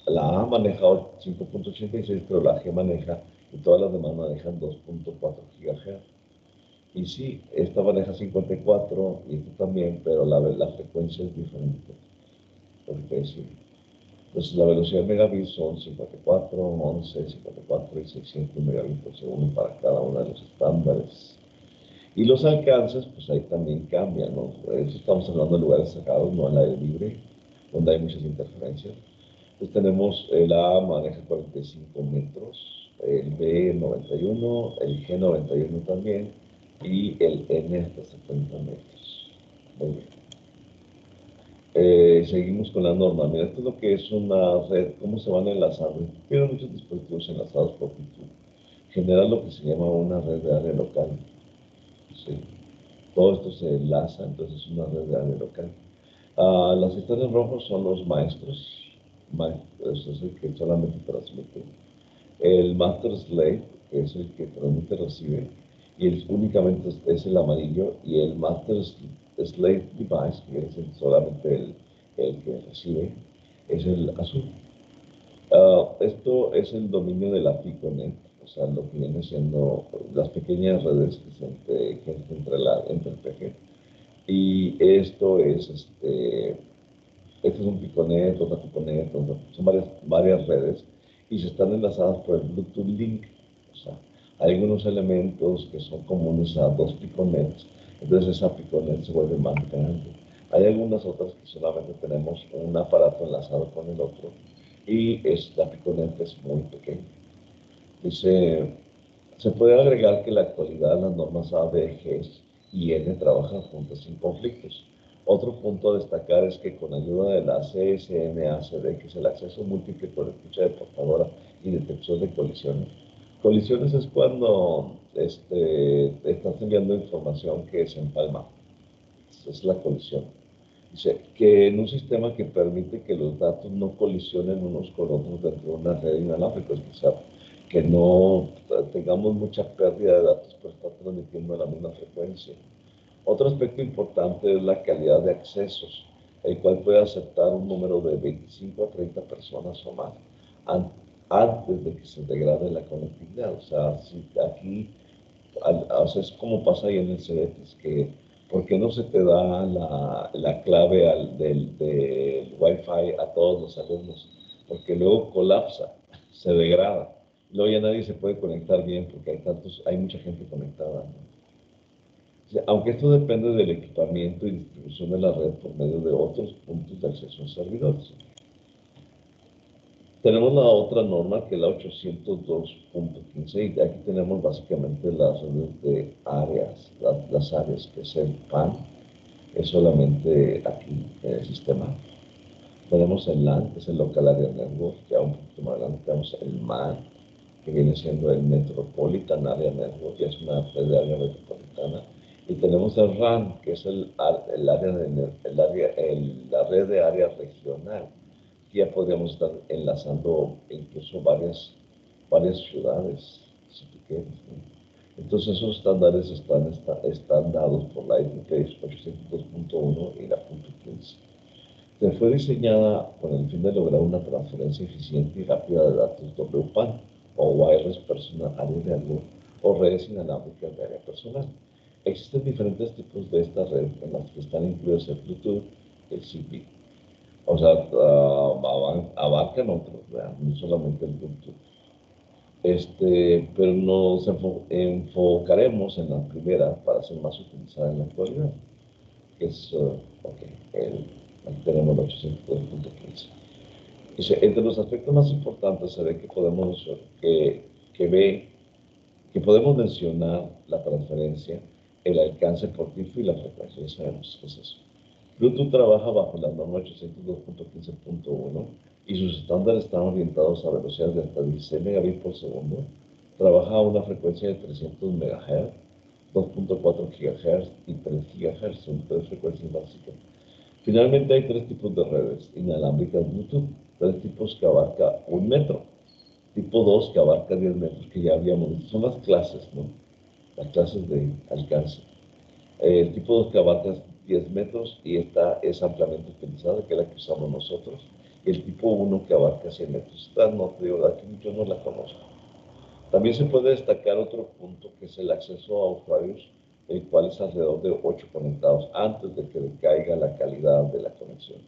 la A maneja 5.86, pero la G maneja, y todas las demás manejan 2.4 GHz. Y sí, esta maneja 54 y esta también, pero la frecuencia es diferente. Entonces la velocidad megabits son 54, 11, 54 y 600 megabits por segundo para cada uno de los estándares. Y los alcances, pues ahí también cambian, ¿no? Eso estamos hablando de lugares cerrados, no en el aire libre, donde hay muchas interferencias. Pues tenemos el A maneja 45 metros, el B 91, el G 91 también, y el N hasta 70 metros. Muy bien. Seguimos con la norma. Mira, esto es lo que es una red, cómo se van enlazando. Tienen muchos dispositivos enlazados por Bluetooth. Genera lo que se llama una red de área local. Sí. Todo esto se enlaza, entonces es una red de área local. Las estrellas rojas son los maestros. Eso es el que solamente transmite. El master slave, que es el que transmite, recibe. Y únicamente es el amarillo. Y el master slave device, que es solamente el que recibe, es el azul. Esto es el dominio de la Piconet, o sea, lo que viene siendo las pequeñas redes que se entre el PG. Y este es un Piconet, otra Piconet, son varias redes y se están enlazadas por el Bluetooth Link. O sea, hay algunos elementos que son comunes a dos Piconets, entonces esa Piconet se vuelve más grande. Hay algunas otras que solamente tenemos un aparato enlazado con el otro y la Piconet es muy pequeña. Dice, se puede agregar que en la actualidad las normas A, B, G y N trabajan juntas sin conflictos. Otro punto a destacar es que con ayuda de la CSMA-CD, que es el acceso múltiple por escucha de portadora y detección de colisiones. Colisiones es cuando estás enviando información que se empalma. Es la colisión. Dice que en un sistema que permite que los datos no colisionen unos con otros dentro de una red inalámbrica, o sea, que no tengamos mucha pérdida de datos por estar transmitiendo a la misma frecuencia. Otro aspecto importante es la calidad de accesos, el cual puede aceptar un número de 25 a 30 personas o más antes de que se degrade la conectividad. O sea, si aquí, o sea, es como pasa ahí en el CEDETIS, que ¿por qué no se te da la clave del Wi-Fi a todos los alumnos? Porque luego colapsa, se degrada. Luego ya nadie se puede conectar bien porque hay mucha gente conectada, ¿no? Aunque esto depende del equipamiento y distribución de la red por medio de otros puntos de acceso a servidores. Tenemos la otra norma que es la 802.15 y aquí tenemos básicamente las redes de áreas, las áreas que es el PAN, es solamente aquí en el sistema. Tenemos el LAN, que es el Local Area Network, que un poquito más adelante tenemos el MAN, que viene siendo el Metropolitan Area Network, que es una red de área metropolitana. Y tenemos el RAN, que es la red de área regional. Ya podríamos estar enlazando incluso varias ciudades, si tú quieres, ¿no? Entonces esos estándares están dados por la IEEE 802.1 y la .15. Se fue diseñada con el fin de lograr una transferencia eficiente y rápida de datos WPAN o Wireless Personal Area Network o redes inalámbricas de área personal. Existen diferentes tipos de esta red en las que están incluidos el Bluetooth y el Zigbee. O sea, abarcan otros, ¿verdad? No solamente el Bluetooth. Pero nos enfocaremos en la primera para ser más utilizada en la actualidad, que es, aquí tenemos el 802.15. Dice, entre los aspectos más importantes se ve que podemos mencionar la transferencia, el alcance por tipo y la frecuencia. Ya sabemos qué es eso. Bluetooth trabaja bajo la norma 802.15.1 y sus estándares están orientados a velocidades de hasta 16 megabits por segundo. Trabaja a una frecuencia de 300 MHz, 2.4 GHz y 3 GHz, son tres frecuencias básicas. Finalmente hay tres tipos de redes inalámbricas Bluetooth, tres tipos que abarca 1 metro, tipo 2 que abarca 10 metros, que ya habíamos visto, son las clases, ¿no? Las clases de alcance. El tipo 2 que abarca 10 metros y esta es ampliamente utilizada, que es la que usamos nosotros. Y el tipo 1 que abarca 100 metros. Esta no te digo, aquí yo no la conozco. También se puede destacar otro punto que es el acceso a usuarios, el cual es alrededor de 8 conectados antes de que decaiga la calidad de la conexión.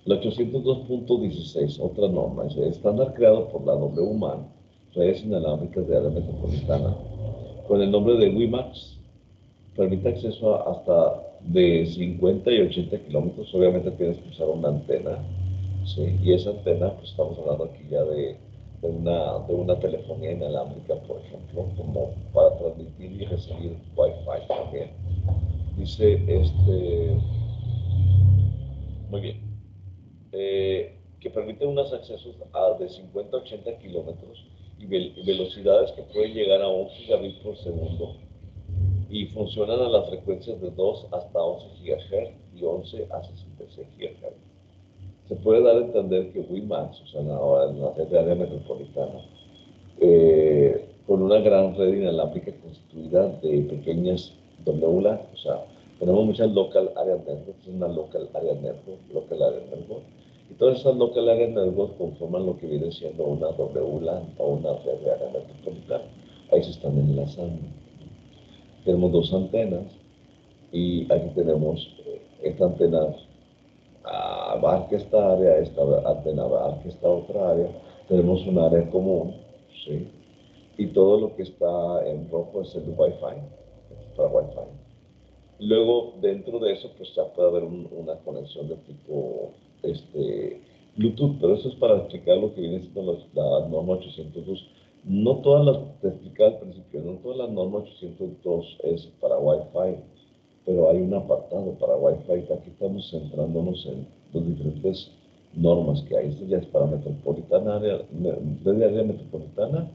La 802.16, otra norma, es el estándar creado por la WMAN, redes inalámbricas de área metropolitana, con el nombre de WiMAX. Permite acceso hasta de 50 y 80 kilómetros. Obviamente tienes que usar una antena, ¿sí? Y esa antena, pues estamos hablando aquí ya de una telefonía inalámbrica, por ejemplo, como para transmitir y recibir Wi-Fi también. Dice, muy bien, que permite unos accesos de 50 a 80 kilómetros y velocidades que pueden llegar a 1 gigabit por segundo y funcionan a las frecuencias de 2 hasta 11 GHz y 11 a 66 GHz. Se puede dar a entender que WiMAX, o sea, en la red de área metropolitana, con una gran red inalámbrica constituida de pequeñas WLAN, o sea, tenemos muchas local area networks, una local area network, y todas esas local area networks conforman lo que viene siendo una WLAN o una red de área metropolitana. Ahí se están enlazando. Tenemos dos antenas y aquí tenemos esta antena abarca esta área, esta antena abarca esta otra área, tenemos un área común, ¿sí? Y todo lo que está en rojo es el Wi-Fi, para Wi-Fi. Luego, dentro de eso, pues ya puede haber una conexión de tipo Bluetooth, pero eso es para explicar lo que viene siendo la norma 802. No todas las, te explicaba al principio, no todas las normas 802 es para Wi-Fi, pero hay un apartado para Wi-Fi. Aquí estamos centrándonos en las diferentes normas que hay. Esto ya es para metropolitana, red de área metropolitana,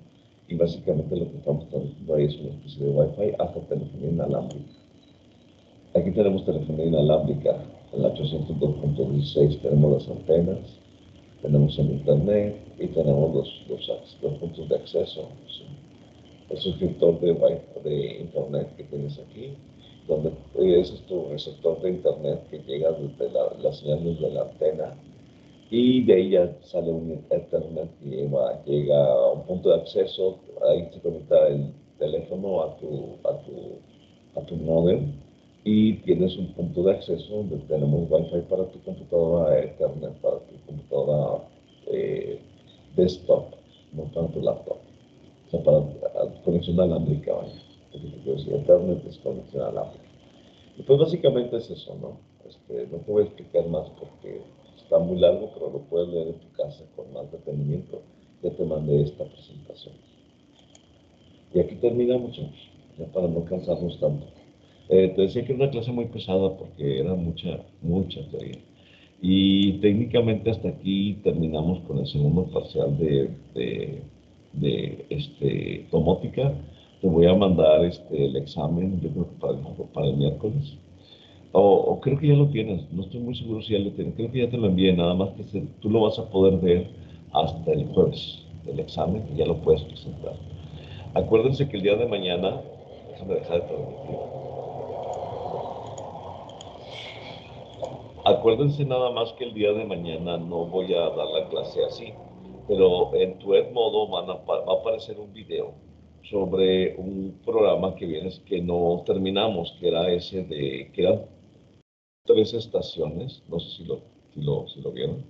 y básicamente lo que estamos traduciendo ahí es una especie de Wi-Fi hasta telefonía inalámbrica. Aquí tenemos telefonía inalámbrica, en la 802.16 tenemos las antenas, tenemos el internet y tenemos los puntos de acceso. ¿Sí? El suscriptor de internet que tienes aquí, donde ese es tu receptor de internet que llega desde la señal desde la antena y de ahí ya sale un Ethernet que llega a un punto de acceso, ahí se conecta el teléfono a tu modem y tienes un punto de acceso donde tenemos Wi-Fi para tu computadora, Ethernet para tu computadora desktop, no para tu laptop. O sea, para conexión alámbrica, vaya. Porque te quiero decir, Ethernet es conexión alámbrica. Y pues básicamente es eso, ¿no? No te voy a explicar más porque está muy largo, pero lo puedes leer en tu casa con más detenimiento. Ya te mandé esta presentación. Y aquí termina, muchachos, ya para no cansarnos tanto. Te decía que era una clase muy pesada porque era mucha teoría. Y técnicamente hasta aquí terminamos con el segundo parcial de domótica. Te voy a mandar el examen, yo creo que para el miércoles. O creo que ya lo tienes, no estoy muy seguro si ya lo tienes. Creo que ya te lo envié, nada más que tú lo vas a poder ver hasta el jueves del examen y ya lo puedes presentar. Acuérdense que el día de mañana, déjame dejar de transmitir. Acuérdense nada más que el día de mañana no voy a dar la clase así, pero en tu Edmodo va a aparecer un video sobre un programa que no terminamos, que era que eran 3 estaciones, no sé si lo vieron.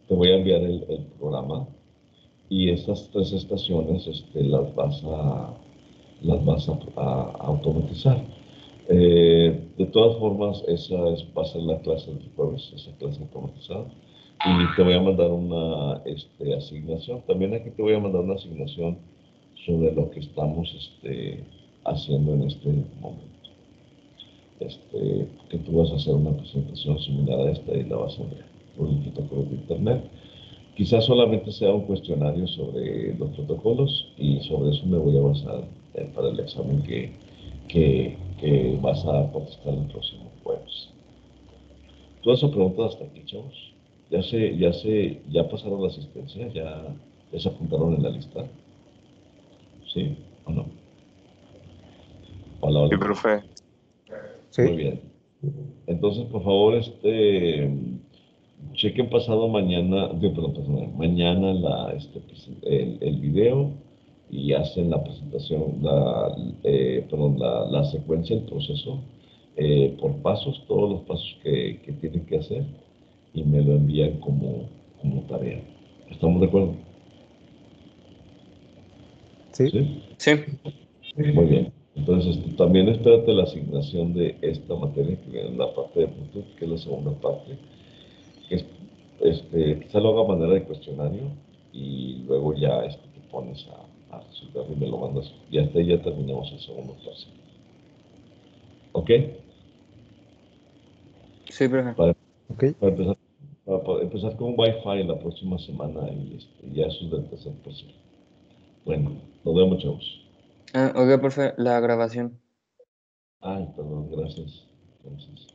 Te voy a enviar el programa y estas 3 estaciones las vas a automatizar. De todas formas, va a ser la clase del jueves, esa clase automatizada. Y te voy a mandar una asignación. También aquí te voy a mandar una asignación sobre lo que estamos haciendo en este momento. Que tú vas a hacer una presentación similar a esta y la vas a enviar por un protocolo de internet. Quizás solamente sea un cuestionario sobre los protocolos y sobre eso me voy a basar para el examen que vas a contestar el próximo jueves. Todas esas preguntas hasta aquí, chavos. Ya pasaron la asistencia, ya se apuntaron en la lista. ¿Sí o no? Hola, Sí, hola. profe. Sí. Muy bien. Entonces, por favor, chequen pasado mañana, mañana el video y hacen la presentación, la secuencia, el proceso por pasos, todos los pasos que tienen que hacer y me lo envían como tarea. ¿Estamos de acuerdo? Sí. ¿Sí? Sí. Muy bien. Entonces, también espérate la asignación de esta materia, que viene en la parte de puntos, que es la segunda parte, que es, quizá lo haga a manera de cuestionario y luego ya te pones a resolver y me lo mandas. Y hasta ahí ya terminamos el segundo tercio. ¿Ok? Sí, profe. Ok. Para empezar con Wi-Fi la próxima semana y ya eso es del tercer tercio. Bueno, nos vemos, chavos. Oiga, profe, la grabación. Ay, perdón, gracias. Entonces.